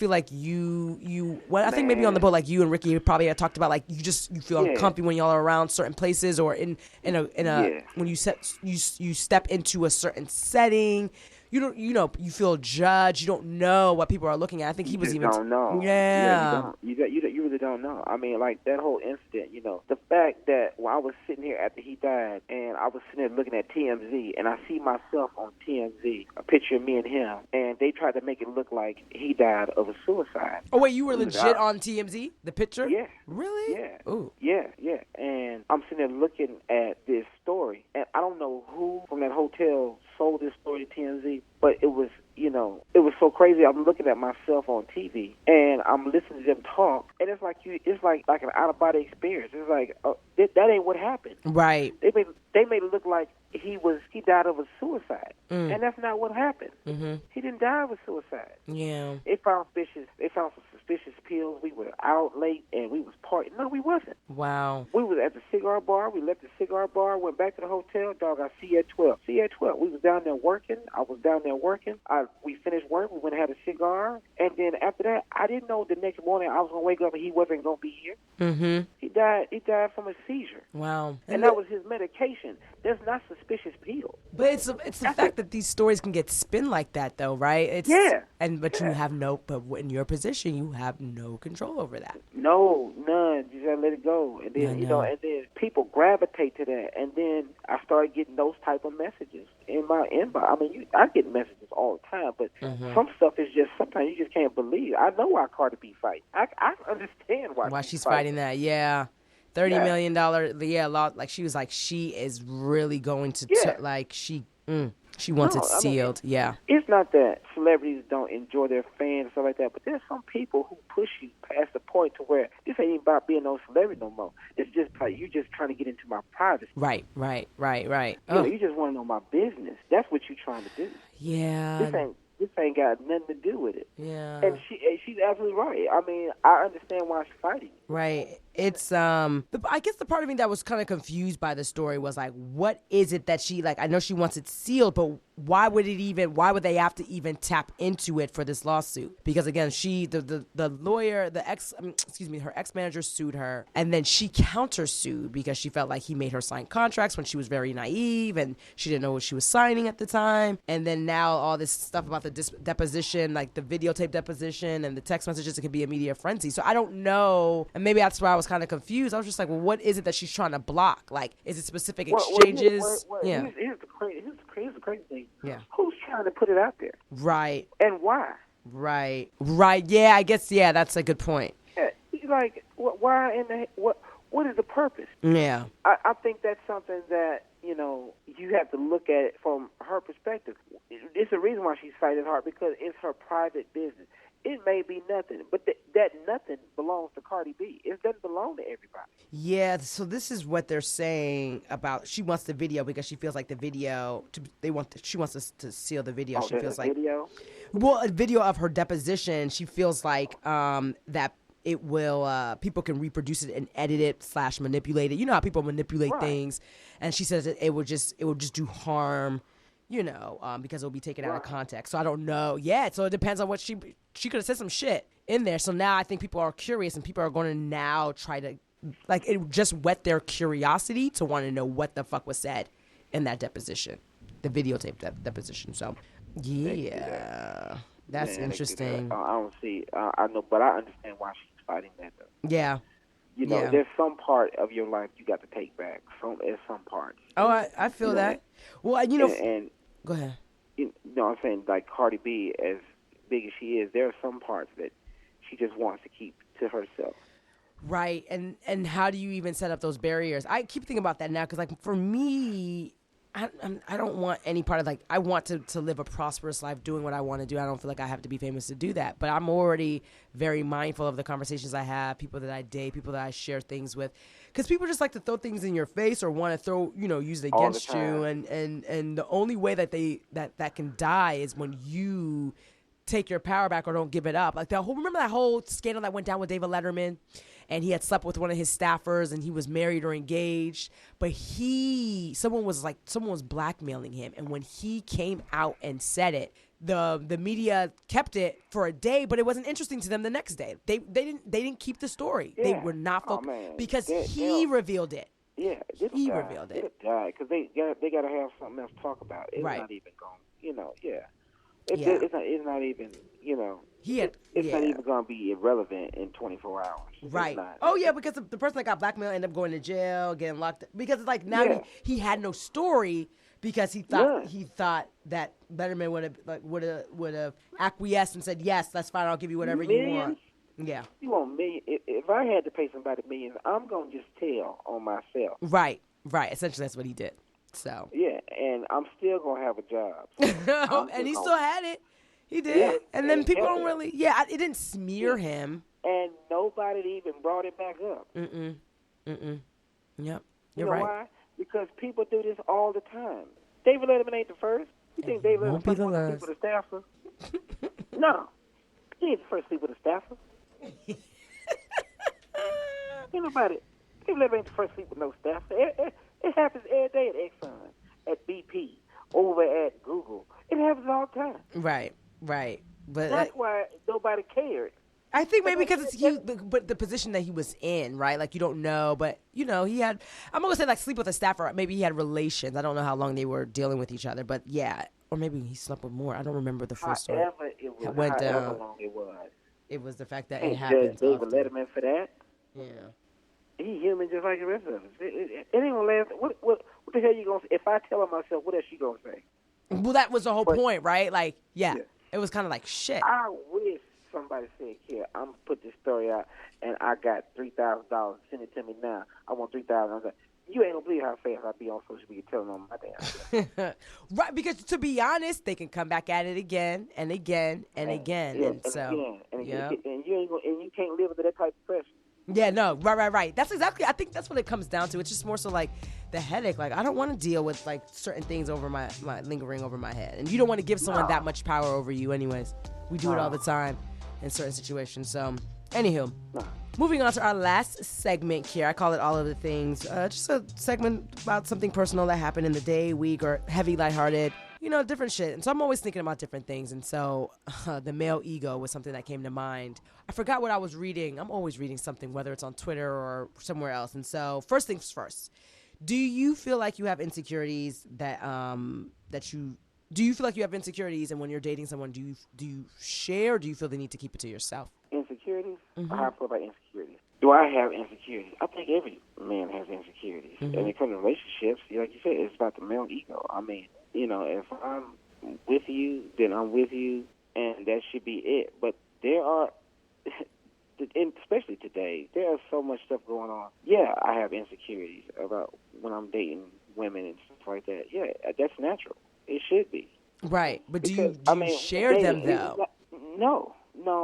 like I think maybe on the boat, like you and Ricky probably had talked about like you feel uncomfy when y'all are around certain places, or in a when you step into a certain setting. You feel judged. You don't know what people are looking at. I think he was even. Don't know. Yeah. You really don't know. I mean, like that whole incident. The fact that when I was sitting here after he died, and I was sitting there looking at TMZ, and I see myself on TMZ, a picture of me and him, and they tried to make it look like he died of a suicide. Oh wait, you were legit on TMZ? The picture? Yeah. Really? Yeah. Ooh. Yeah. And I'm sitting there looking at this story, and I don't know who from that hotel sold this story to TMZ, but it was so crazy. I'm looking at myself on TV, and I'm listening to them talk, and it's like an out of body experience. It's like that ain't what happened. Right. They made it look like he died of a suicide, and that's not what happened. Mm-hmm. He didn't die of a suicide. Yeah. They found some suspicious pills. We were out late and we was partying. No, we wasn't. Wow. We was at the cigar bar. We left the cigar bar, went back to the hotel. Dog, I see you at 12. See you at 12. We was down there working. I was down there working. We finished work. We went and had a cigar. And then after that, I didn't know the next morning I was going to wake up and he wasn't going to be here. Mm-hmm. He died from a seizure. Wow. And that was his medication. There's not suspicious pills. But it's the fact that these stories can get spin like that, though, right? But you have but in your position, you have no control over that. No, none. You gotta let it go. And then and then people gravitate to that. And then I started getting those type of messages in my inbox. I mean, I get messages all the time, but some stuff is just sometimes you just can't believe. I know why Cardi B fight. I understand why she's fighting that. Yeah. $30 million law. Like she was like, she is really going to she wants it sealed. It's not that celebrities don't enjoy their fans and stuff like that, but there's some people who push you past the point to where this ain't even about being no celebrity no more. It's just like you just trying to get into my privacy. Right. You just want to know my business. That's what you're trying to do. Yeah. This ain't got nothing to do with it. Yeah. And she's absolutely right. I mean, I understand why she's fighting. Right. It's I guess the part of me that was kind of confused by the story was like, what is it that she like? I know she wants it sealed, but why would they have to even tap into it for this lawsuit? Because again, the lawyer, her ex-manager sued her, and then she countersued because she felt like he made her sign contracts when she was very naive and she didn't know what she was signing at the time. And then now all this stuff about the deposition, like the videotape deposition and the text messages, it could be a media frenzy. So I don't know, and maybe that's why I was kind of confused. I was just like, well, what is it that she's trying to block? Like, is it specific exchanges? Here's the crazy thing. Yeah. Who's trying to put it out there? Right. And why? Right. Yeah, I guess, that's a good point. Yeah. Like, why what is the purpose? Yeah. I think that's something that, you have to look at it from her perspective. It's the reason why she's fighting hard, because it's her private business. It may be nothing, but that nothing belongs to Cardi B. It doesn't belong to everybody. Yeah, so this is what they're saying about she wants the video because she feels like the video she wants us to seal the video. She feels like video. Well, a video of her deposition. She feels like that it will people can reproduce it and edit it / manipulate it. You know how people manipulate things, and she says it would just do harm. Because it'll be taken out of context. So I don't know. Yeah, so it depends on what she could have said some shit in there. So now I think people are curious, and people are going to now try to, like, it just whet their curiosity to want to know what the fuck was said in that deposition, the videotape deposition. So, yeah, that's interesting. I don't see. I know, but I understand why she's fighting that, though. Yeah. There's some part of your life you got to take back. There's some parts. Oh, I feel that. Well, and go ahead. I'm saying, like, Cardi B, as big as she is, there are some parts that she just wants to keep to herself. Right, and how do you even set up those barriers? I keep thinking about that now because, like, for me, I don't want any part of, like, I want to live a prosperous life doing what I want to do. I don't feel like I have to be famous to do that. But I'm already very mindful of the conversations I have, people that I date, people that I share things with. Because people just like to throw things in your face or want to use it against you. And the only way that that can die is when you take your power back or don't give it up. Like remember that whole scandal that went down with David Letterman, and he had slept with one of his staffers and he was married or engaged, but someone was blackmailing him, and when he came out and said it, the media kept it for a day, but it wasn't interesting to them the next day. They didn't keep the story. Yeah. They were not because he revealed it. Yeah, he revealed it. It died because they got to have something else to talk about. It's not even going. It's not even. It's not even going to be irrelevant in 24 hours. Right. Oh yeah, because the person that got blackmailed ended up going to jail, getting locked up, because it's like now he had no story because he thought that Letterman would have acquiesced and said, yes, that's fine, I'll give you whatever you want. Yeah. You want millions? If I had to pay somebody millions, I'm gonna just tell on myself. Right. Essentially, that's what he did. So. Yeah, and I'm still gonna have a job. So and he still had it. He did. Yeah, and then people don't really. Yeah, it didn't smear him. And nobody even brought it back up. Yep. You're you know right. Why? Because people do this all the time. David Letterman ain't the first. You think David Letterman was the first sleep with a staffer? No. He ain't the first sleep with a staffer. Ain't nobody. David Letterman ain't the first sleep with no staffer. It happens every day at Exxon, at BP, over at Google. It happens all the time. Right. But that's why nobody cared. I think maybe because but the position that he was in, right? Like, you don't know, but, he had, I'm going to say, like, sleep with a staffer. Maybe he had relations. I don't know how long they were dealing with each other, but yeah. Or maybe he slept with more. I don't remember the full story. However long it was. It was the fact that it happened. David Letterman for that? Yeah. He human just like the rest of us. It ain't going to last. What the hell you going to say? If I tell him myself, what else you going to say? Well, that was the whole point, right? Like, yeah. It was kind of like, shit. I wish somebody said, "Here, I'm gonna put this story out, and I got $3,000. Send it to me now. I want $3,000." You ain't gonna believe how fast I be on social media telling on my damn. Right, because to be honest, they can come back at it again and again and again, and so and you ain't gonna, and you can't live with that type of pressure. Yeah, no, right. That's exactly. I think that's what it comes down to. It's just more so like the headache. Like, I don't want to deal with like certain things over my lingering over my head, and you don't want to give someone that much power over you. Anyways, we do it all the time in certain situations. So, anywho, moving on to our last segment here. I call it All of the Things. Just a segment about something personal that happened in the day, week, or heavy, lighthearted. Different shit. And so I'm always thinking about different things. And so the male ego was something that came to mind. I forgot what I was reading. I'm always reading something, whether it's on Twitter or somewhere else. And so first things first, do you feel like you have insecurities do you feel like you have insecurities, and when you're dating someone, do you share, or do you feel the need to keep it to yourself? Insecurities? Mm-hmm. How I feel about insecurities. Do I have insecurities? I think every man has insecurities. Mm-hmm. And when it comes to relationships, like you said, it's about the male ego. I mean, if I'm with you, then I'm with you, and that should be it. But there are, especially today, there's so much stuff going on. Yeah, I have insecurities about when I'm dating women and stuff like that. Yeah, that's natural. It should be. Right. But do you share them, though? No,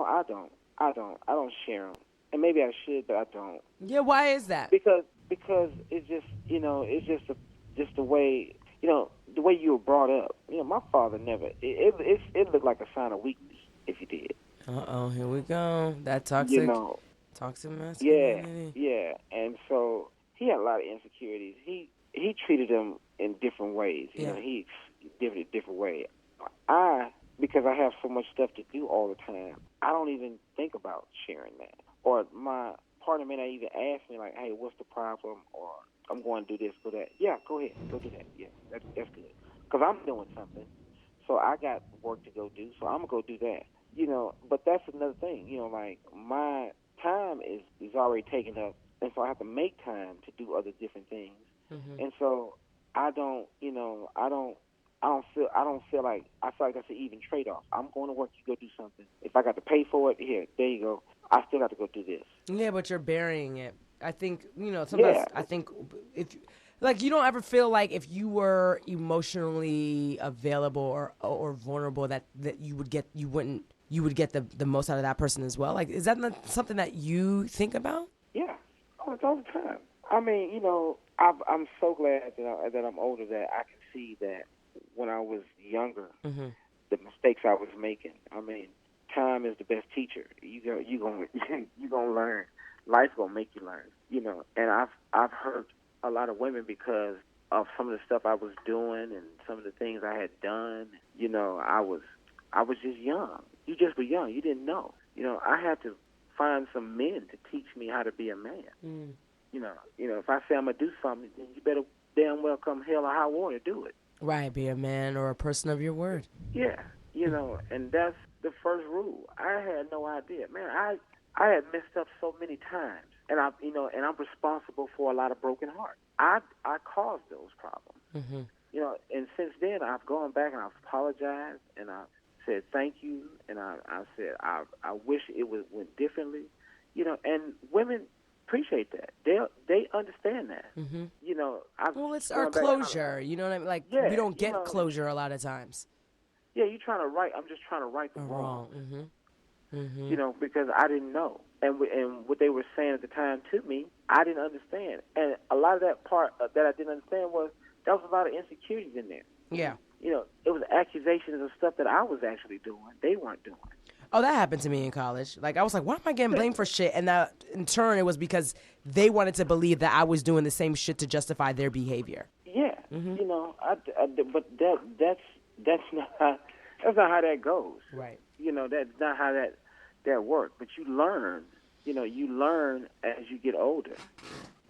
I don't. I don't share them. And maybe I should, but I don't. Yeah, why is that? Because it's just, it's just the way, the way you were brought up. My father never, it looked like a sign of weakness if you did. Uh-oh, here we go. That toxic masculinity. Yeah. And so he had a lot of insecurities. He treated them in different ways. He did it a different way. Because I have so much stuff to do all the time, I don't even think about sharing that. Or my partner may not even ask me, like, hey, what's the problem? Or I'm going to do this, go that. Yeah, go ahead. Go do that. Yeah, that's good. Because I'm doing something. So I got work to go do, so I'm going to go do that. But that's another thing. Like, my time is already taken up, and so I have to make time to do other different things. Mm-hmm. And so I don't feel like that's an even trade-off. I'm going to work, you go do something. If I got to pay for it, there you go. I still got to go do this. Yeah, but you're burying it. I think, sometimes I think if, like, you don't ever feel like if you were emotionally available or vulnerable that you would get the most out of that person as well. Like, is that not something that you think about? Yeah, all the time. I mean, I'm so glad that I'm older that I can see that when I was younger, mm-hmm. the mistakes I was making. I mean, time is the best teacher. You gonna learn. Life's gonna make you learn. You know, and I've hurt a lot of women because of some of the stuff I was doing and some of the things I had done. You know, I was just young. You just were young. You didn't know. You know, I had to find some men to teach me how to be a man. Mm. You know, if I say I'm gonna do something, then you better damn well come hell or high water do it. Right, be a man or a person of your word. Yeah, you know, and that's the first rule. I had no idea, man. I had messed up so many times, and I'm responsible for a lot of broken hearts. I caused those problems. Mm-hmm. You know, and since then I've gone back and I've apologized and I said thank you, and I said I wish it went differently. You know, and women appreciate that. They understand that. Mm-hmm. You know, well, it's our closure. You know what I mean? Like, we don't get closure a lot of times. Yeah, I'm just trying to right the wrong. Mm-hmm. Mm-hmm. You know, because I didn't know, and what they were saying at the time to me, I didn't understand, and a lot of that part that I didn't understand was there was a lot of insecurities in there. Yeah. You know, it was accusations of stuff that I was actually doing. They weren't doing. Oh, that happened to me in college. Like, I was like, why am I getting blamed for shit? And that, in turn, it was because they wanted to believe that I was doing the same shit to justify their behavior. Yeah. Mm-hmm. You know, but that's not how that goes. Right. You know, that's not how that works. But you learn. You know, you learn as you get older.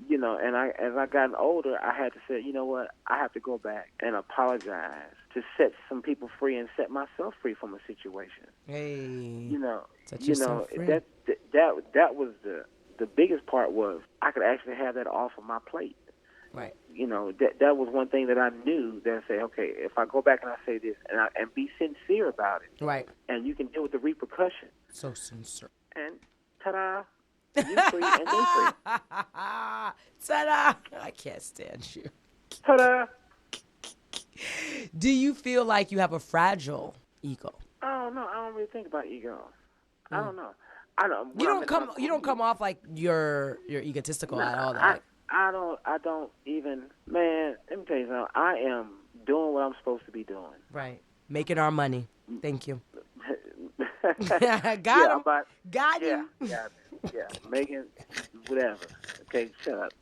You know, and as I gotten older, I had to say, you know what, I have to go back and apologize to set some people free and set myself free from a situation. Hey, you know, free. that was the biggest part was I could actually have that off of my plate. Right. You know, that was one thing that I knew that I say, okay, if I go back and I say this and be sincere about it, right, and you can deal with the repercussions. So sincere. And ta-da. You free and they free. Ta-da! I can't stand you. Ta-da! Do you feel like you have a fragile ego? I don't know. I don't really think about ego. I don't know. You don't come off like you're egotistical at all. I don't even. Man, let me tell you something. I am doing what I'm supposed to be doing. Right. Making our money. Thank you. Got him. Yeah, Megan, whatever. Okay, shut up.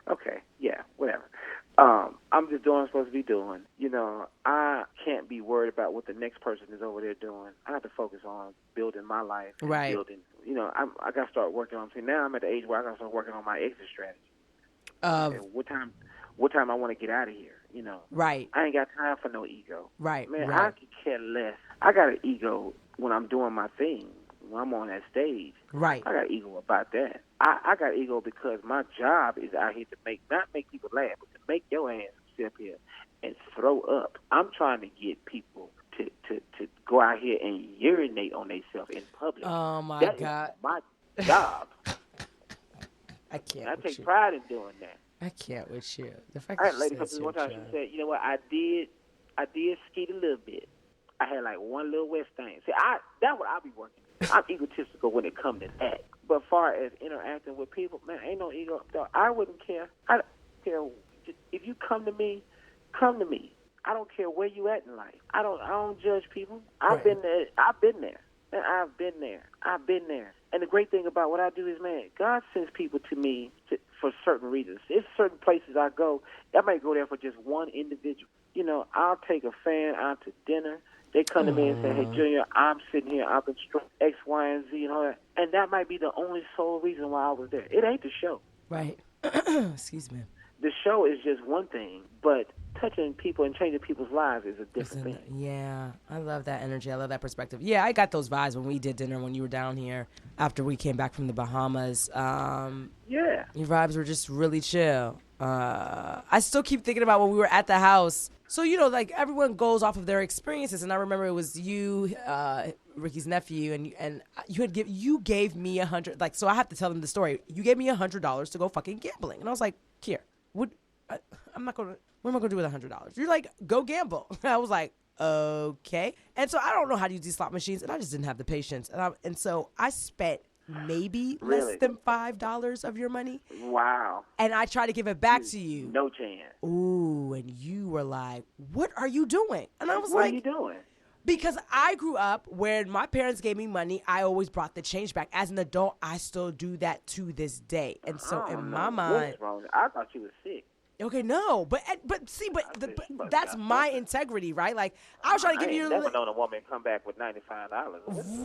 Okay, yeah, whatever. I'm just doing what I'm supposed to be doing. You know, I can't be worried about what the next person is over there doing. I have to focus on building my life. Right. You know, I got to start working on. See, now I'm at the age where I got to start working on my exit strategy. What time I want to get out of here. You know. Right. I ain't got time for no ego. Right. Man, right. I could care less. I got an ego when I'm doing my thing. When I'm on that stage, right? I got ego about that. I got ego because my job is out here to not make people laugh, but to make your ass sit up here and throw up. I'm trying to get people to go out here and urinate on themselves in public. Oh my God! That is my job. I can't. And I take pride in doing that. I can't with you. The fact I had that a lady come to me one time. She said, "You know what? I did skeet a little bit. I had like one little wet stain. See, that's what I be working. I'm egotistical when it comes to that. But as far as interacting with people, man, ain't no ego. No, I wouldn't care. I don't care if you come to me. Come to me. I don't care where you at in life. I don't judge people. I've been there. Man, I've been there. And the great thing about what I do is, man, God sends people to me for certain reasons. There's certain places I go. I might go there for just one individual. You know, I'll take a fan out to dinner. They come to me and say, hey, Junior, I'm sitting here. I've been struck X, Y, and Z and all that. And that might be the only sole reason why I was there. It ain't the show. Right. Excuse me. The show is just one thing, but touching people and changing people's lives is a different thing. Yeah. I love that energy. I love that perspective. Yeah, I got those vibes when we did dinner when you were down here after we came back from the Bahamas. Yeah. Your vibes were just really chill. I still keep thinking about when we were at the house. So, you know, like, everyone goes off of their experiences, and I remember it was you, Ricky's nephew, and you gave me $100. Like, so I have to tell them the story. You gave me $100 to go fucking gambling, and I was like, Kier, what am I gonna do with $100? You're like, go gamble. I was like, okay. And so I don't know how to use these slot machines, and I just didn't have the patience, and so I spent maybe Really? less than $5 of your money. Wow. And I try to give it back to you. No chance. Ooh, and you were like, what are you doing? And I was What like, are you doing? because I grew up when my parents gave me money, I always brought the change back. As an adult, I still do that to this day. And so in my mind, what's wrong? I thought you were sick. okay, no, but that's my integrity, right? Like I was trying to give you. I ain't never known a woman come back with $95.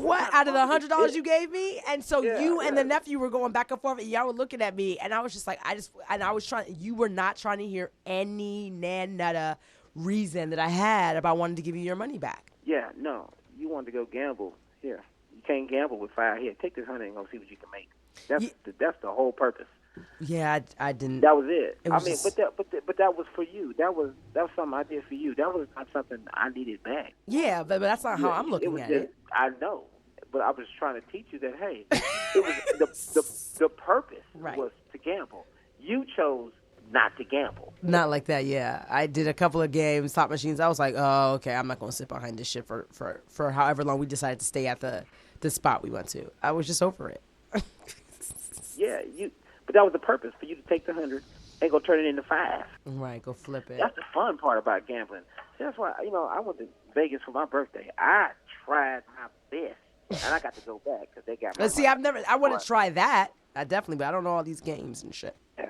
What out of the $100 you gave me? And so you and the yeah. nephew were going back and forth, and y'all were looking at me, and I was just like, I was trying. You were not trying to hear any nutta reason that I had about wanting to give you your money back. Yeah, no, you wanted to go gamble. Here, you can't gamble with fire. Here, take this 100 and go see what you can make. That's the whole purpose. Yeah, I didn't. That was it. But that was for you. That was something I did for you. That was not something I needed back. Yeah, but that's not how I'm looking at it. I know, but I was trying to teach you that hey, it was the purpose was to gamble. You chose not to gamble. Not like that. Yeah, I did a couple of games, slot machines. I was like, oh, okay, I'm not gonna sit behind this shit for however long we decided to stay at the spot we went to. I was just over it. Yeah, but that was the purpose, for you to take the 100 and go turn it into 5. Right, go flip it. That's the fun part about gambling. That's why, I went to Vegas for my birthday. I tried my best, and I got to go back because they got my money. I want to try that. I definitely, but I don't know all these games and shit. Yeah.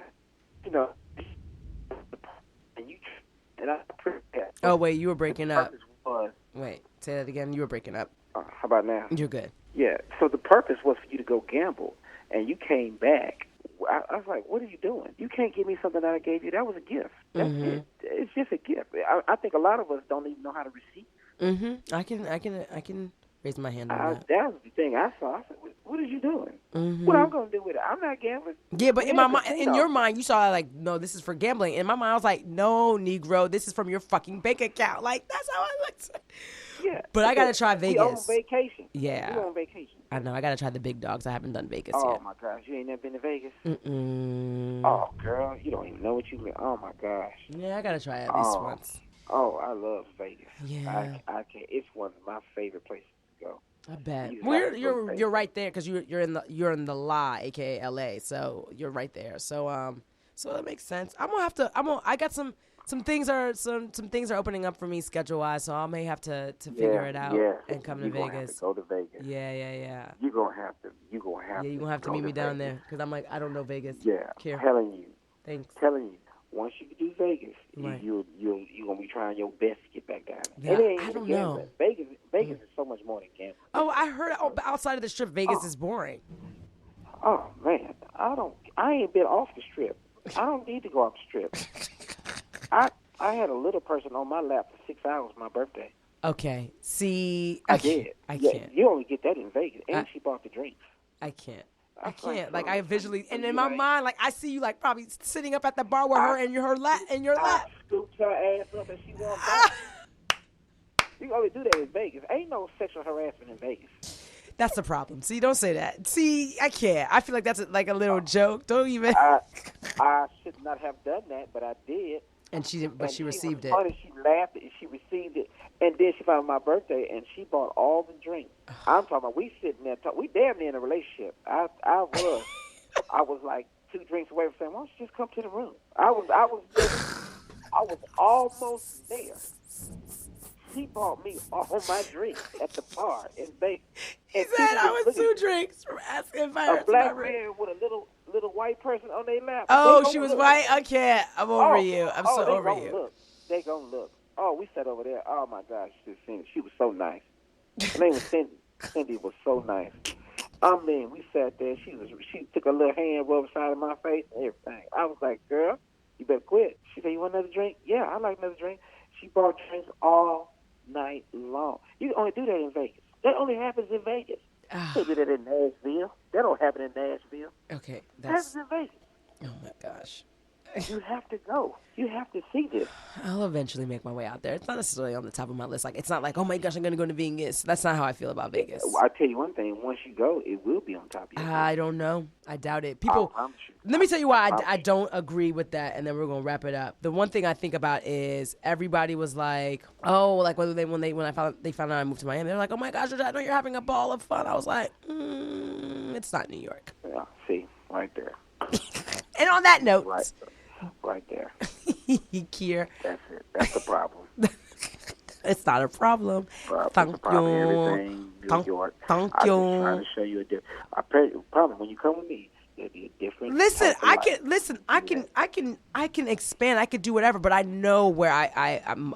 And I prepared. Oh, wait, you were breaking up. The purpose was, Wait, say that again. You were breaking up. how about now? You're good. Yeah, so the purpose was for you to go gamble, and you came back. I was like, what are you doing? You can't give me something that I gave you. That was a gift. That's it. It's just a gift. I think a lot of us don't even know how to receive. Mm-hmm. I can raise my hand on that. That was the thing I saw. I said, what are you doing? What I'm going to do with it? I'm not gambling. Yeah, but in your mind, you saw like, no, this is for gambling. In my mind, I was like, no, Negro, this is from your fucking bank account. Like, that's how I looked. Yeah. But I got to try Vegas. We on vacation. Yeah. We on vacation. I know. I got to try the big dogs. I haven't done Vegas yet. Oh, my gosh. You ain't never been to Vegas? Mm-mm. Oh, girl. You don't even know what you mean. Oh, my gosh. Yeah, I got to try it at least once. Oh, I love Vegas. Yeah. I can't. It's one of my favorite places to go. I bet. Well, you're right there because you're in the La, aka LA. So you're right there. So so that makes sense. I got some things are opening up for me schedule wise. So I may have to figure it out and come to Vegas. Have to go to Vegas. Yeah. You're gonna have to. Yeah, you're gonna have to meet me down there because I'm like I don't know Vegas. Yeah. Kier. Telling you. Thanks. Telling you. Once you do Vegas, right. you're gonna be trying your best to get back down. Yeah, I don't know. Vegas is so much more than gambling. Oh, I heard outside of the strip, Vegas is boring. Oh man, I ain't been off the strip. I don't need to go off the strip. I had a little person on my lap for 6 hours my birthday. Okay, see, I did. I can't. You only get that in Vegas, and she bought the drinks. I can't. I can't. Like I visually, and in my mind, like I see you, like probably sitting up at the bar with her and your lap. I scooped her ass up and she walked out. You only do that in Vegas. Ain't no sexual harassment in Vegas. That's the problem. See, don't say that. See, I can't. I feel like that's like a little joke. Don't even. I should not have done that, but I did. And she didn't. But she received it. Funny, she laughed and she received it, and then she found my birthday and she bought all the drinks. I'm talking about we sitting there, we damn near in a relationship. I was like 2 drinks away from saying, "Why don't you just come to the room?" I was almost there. She bought me all my drinks at the bar in Vegas. He said I was 2 drinks from asking if I heard a black man with a little white person on their lap. Oh, she was white? I can't. I'm over you. I'm so over you. Look. They gonna look. Oh, we sat over there. Oh, my gosh. She was so nice. Her name was Cindy. Cindy was so nice. I mean, we sat there. She took a little hand, rubbed side of my face and everything. I was like, girl, you better quit. She said, you want another drink? Yeah, I like another drink. She bought drinks all night long. You only do that in Vegas. That only happens in Vegas. They do that in Nashville. That don't happen in Nashville. Okay. That happens in Vegas. Oh, my gosh. You have to go. You have to see this. I'll eventually make my way out there. It's not necessarily on the top of my list. Like, it's not like, oh my gosh, I'm going to go to Vegas. That's not how I feel about Vegas. I'll tell you one thing. Once you go, it will be on top of your list. I don't know. I doubt it. People, let me tell you why I don't agree with that, and then we're going to wrap it up. The one thing I think about is everybody was like, oh, like when they found out I moved to Miami, they're like, oh my gosh, I know you're having a ball of fun. I was like, It's not New York. Yeah, see, right there. And on that note. Right there. Kier. That's it. That's the problem. It's not a problem. Thank you. Everything, New York. Thank I'm you. just trying to show you a different. I promise when you come with me, it'll be a different. Listen, I can expand. I could do whatever, but I know where I'm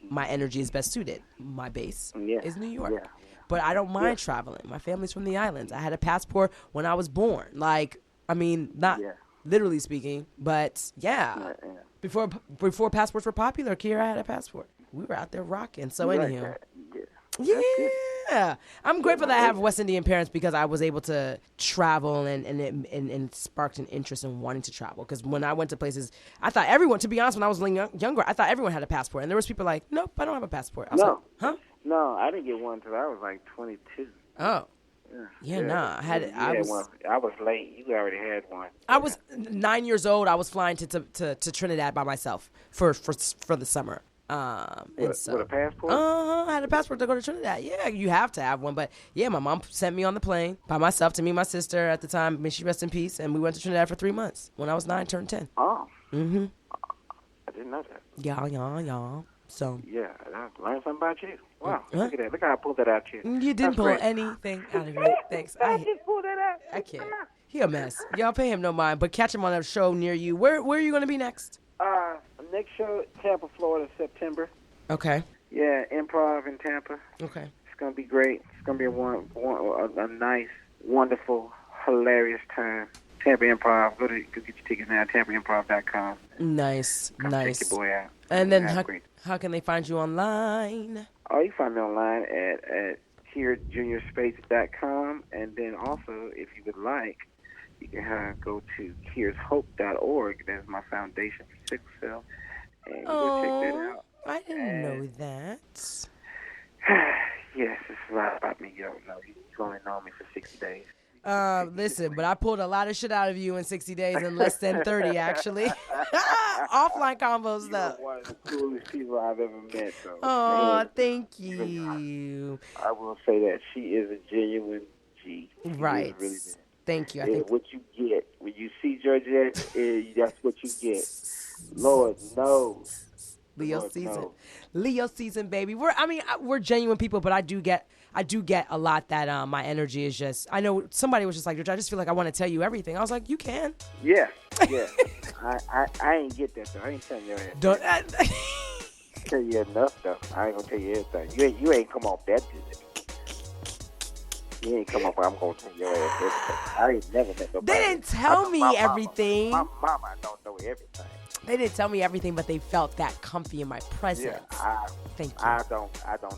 my energy is best suited. My base is New York. Yeah. But I don't mind traveling. My family's from the islands. I had a passport when I was born. Like, I mean, not literally speaking, but before passports were popular, Kier, I had a passport. We were out there rocking. So anyhow. Yeah. I'm grateful that I have West Indian parents because I was able to travel and it sparked an interest in wanting to travel. Because when I went to places, I thought everyone, to be honest, when I was younger, I thought everyone had a passport. And there was people like, nope, I don't have a passport. I was like, huh? No, I didn't get one until I was like 22. Oh. I was late. You already had one. I was 9 years old. I was flying to Trinidad by myself for the summer. With a passport? I had a passport to go to Trinidad. Yeah, you have to have one. But yeah, my mom sent me on the plane by myself to meet my sister at the time. May she rest in peace. And we went to Trinidad for 3 months. When I was 9, turned 10. Oh. Mm-hmm. I didn't know that. Yeah. So. Yeah, I learned something about you. Wow, look at that. Look how I pulled that out here. You didn't pull anything out of it. Thanks. I just pulled that out. I can't. He a mess. Y'all pay him no mind, but catch him on a show near you. Where are you going to be next? Next show, Tampa, Florida, September. Okay. Yeah, improv in Tampa. Okay. It's going to be great. It's going to be a nice, wonderful, hilarious time. Tampa Improv. Go get your tickets now, tampaimprov.com. Nice. Come check your boy out. And then how can they find you online? Oh, you find me online at KierSpates.com. And then also, if you would like, you can go to KiersHope.org. That's my foundation for sickle cell. And you go check that out. I didn't know that. Yes, it's a lot about me. You don't know. You've only known me for 60 days. Listen, but I pulled a lot of shit out of you in 60 days in less than 30, actually. Offline combos, though. You're one of the coolest people I've ever met. So. Oh, thank you. I will say that she is a genuine G. Right. Really thank you. What you get when you see Georgette, that's what you get. Lord knows. Leo season, baby. We're genuine people, but I do get a lot that my energy is just. I know somebody was just like, George, I just feel like I want to tell you everything. I was like, you can. Yeah. I ain't get that though. I ain't telling you everything. Don't tell you enough though. I ain't gonna tell you everything. You ain't come off that good. You ain't come off. I'm gonna tell your ass everything. I ain't never met nobody. They didn't tell me everything. My mama don't know everything. They didn't tell me everything, but they felt that comfy in my presence. Yeah, thank you. I don't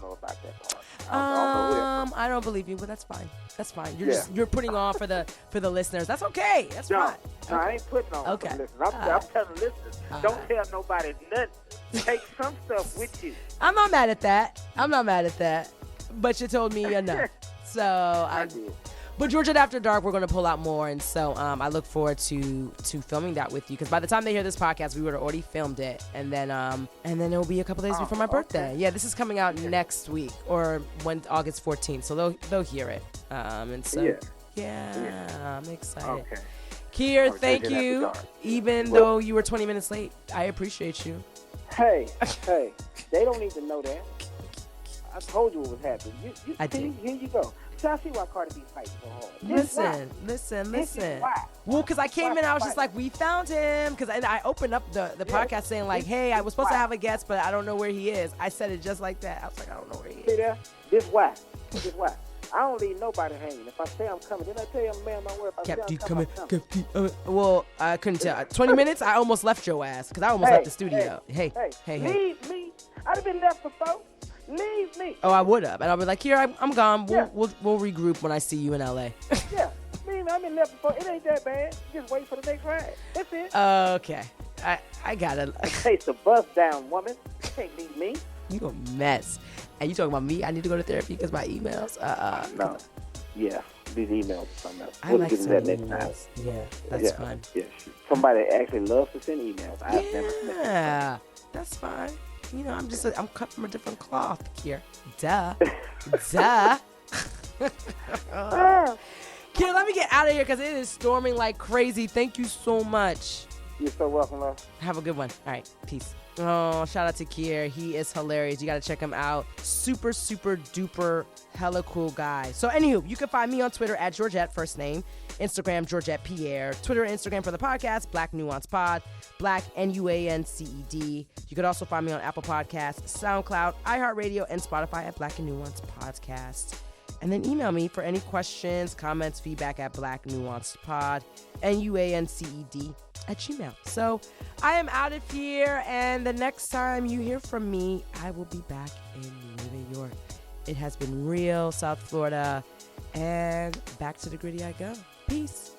know about that part. I don't believe you, but that's fine. That's fine. You're putting on for the listeners. That's okay. That's fine. No, I ain't putting on for the listeners. I'm telling the listeners, don't tell nobody nothing. Take some stuff with you. I'm not mad at that. But you told me enough. So I did. But Georgette After Dark, we're going to pull out more. And so I look forward to filming that with you. Because by the time they hear this podcast, we would have already filmed it. And then it will be a couple days before my birthday. Okay. Yeah, this is coming out next week or August 14th. So they'll hear it. And so, yeah, I'm excited. Okay. Kier, thank you. Even though you were 20 minutes late, I appreciate you. Hey, they don't need to know that. I told you what was happening. I did. Here you go. So I see why Cardi B fighting so hard. Listen. Well, because I came in, I was just like, we found him. Because I opened up the podcast saying like, hey, I was supposed to have a guest, but I don't know where he is. I said it just like that. I was like, I don't know where he is. See there? This why. I don't leave nobody hanging. If I say I'm coming, didn't I tell you I'm a man of my word? Kept coming. Well, I couldn't tell. 20 minutes, I almost left your ass because I almost left the studio. Hey. Leave me. I'd have been left before. Leave me. Oh, I would have. And I'll be like, here, I'm gone. We'll regroup when I see you in L.A. Yeah. Leave me. I've been left before. It ain't that bad. Just wait for the next ride. That's it. Okay. I got it. Take the bus down, woman. You can't leave me. You a mess. And you talking about me? I need to go to therapy because my emails. No. Yeah. These emails are something else. I like sending emails. Yeah, that's fine. Yeah. Somebody actually loves to send emails. I've never met. Yeah, that's fine. You know, I'm cut from a different cloth, Kier. Duh. Kier, Kier, let me get out of here because it is storming like crazy. Thank you so much. You're so welcome, love. Have a good one. All right, peace. Oh, shout out to Kier. He is hilarious. You got to check him out. Super, super duper, hella cool guy. So anywho, you can find me on Twitter at Georgette, first name. Instagram, Georgette Pierre. Twitter and Instagram for the podcast, Black Nuance Pod. Black, Nuanced. You could also find me on Apple Podcasts, SoundCloud, iHeartRadio, and Spotify at Black and Nuance Podcast. And then email me for any questions, comments, feedback at blacknuancedpod, NUANCED@gmail. So I am out of here, and the next time you hear from me, I will be back in New York. It has been real, South Florida, and back to the gritty I go. Peace.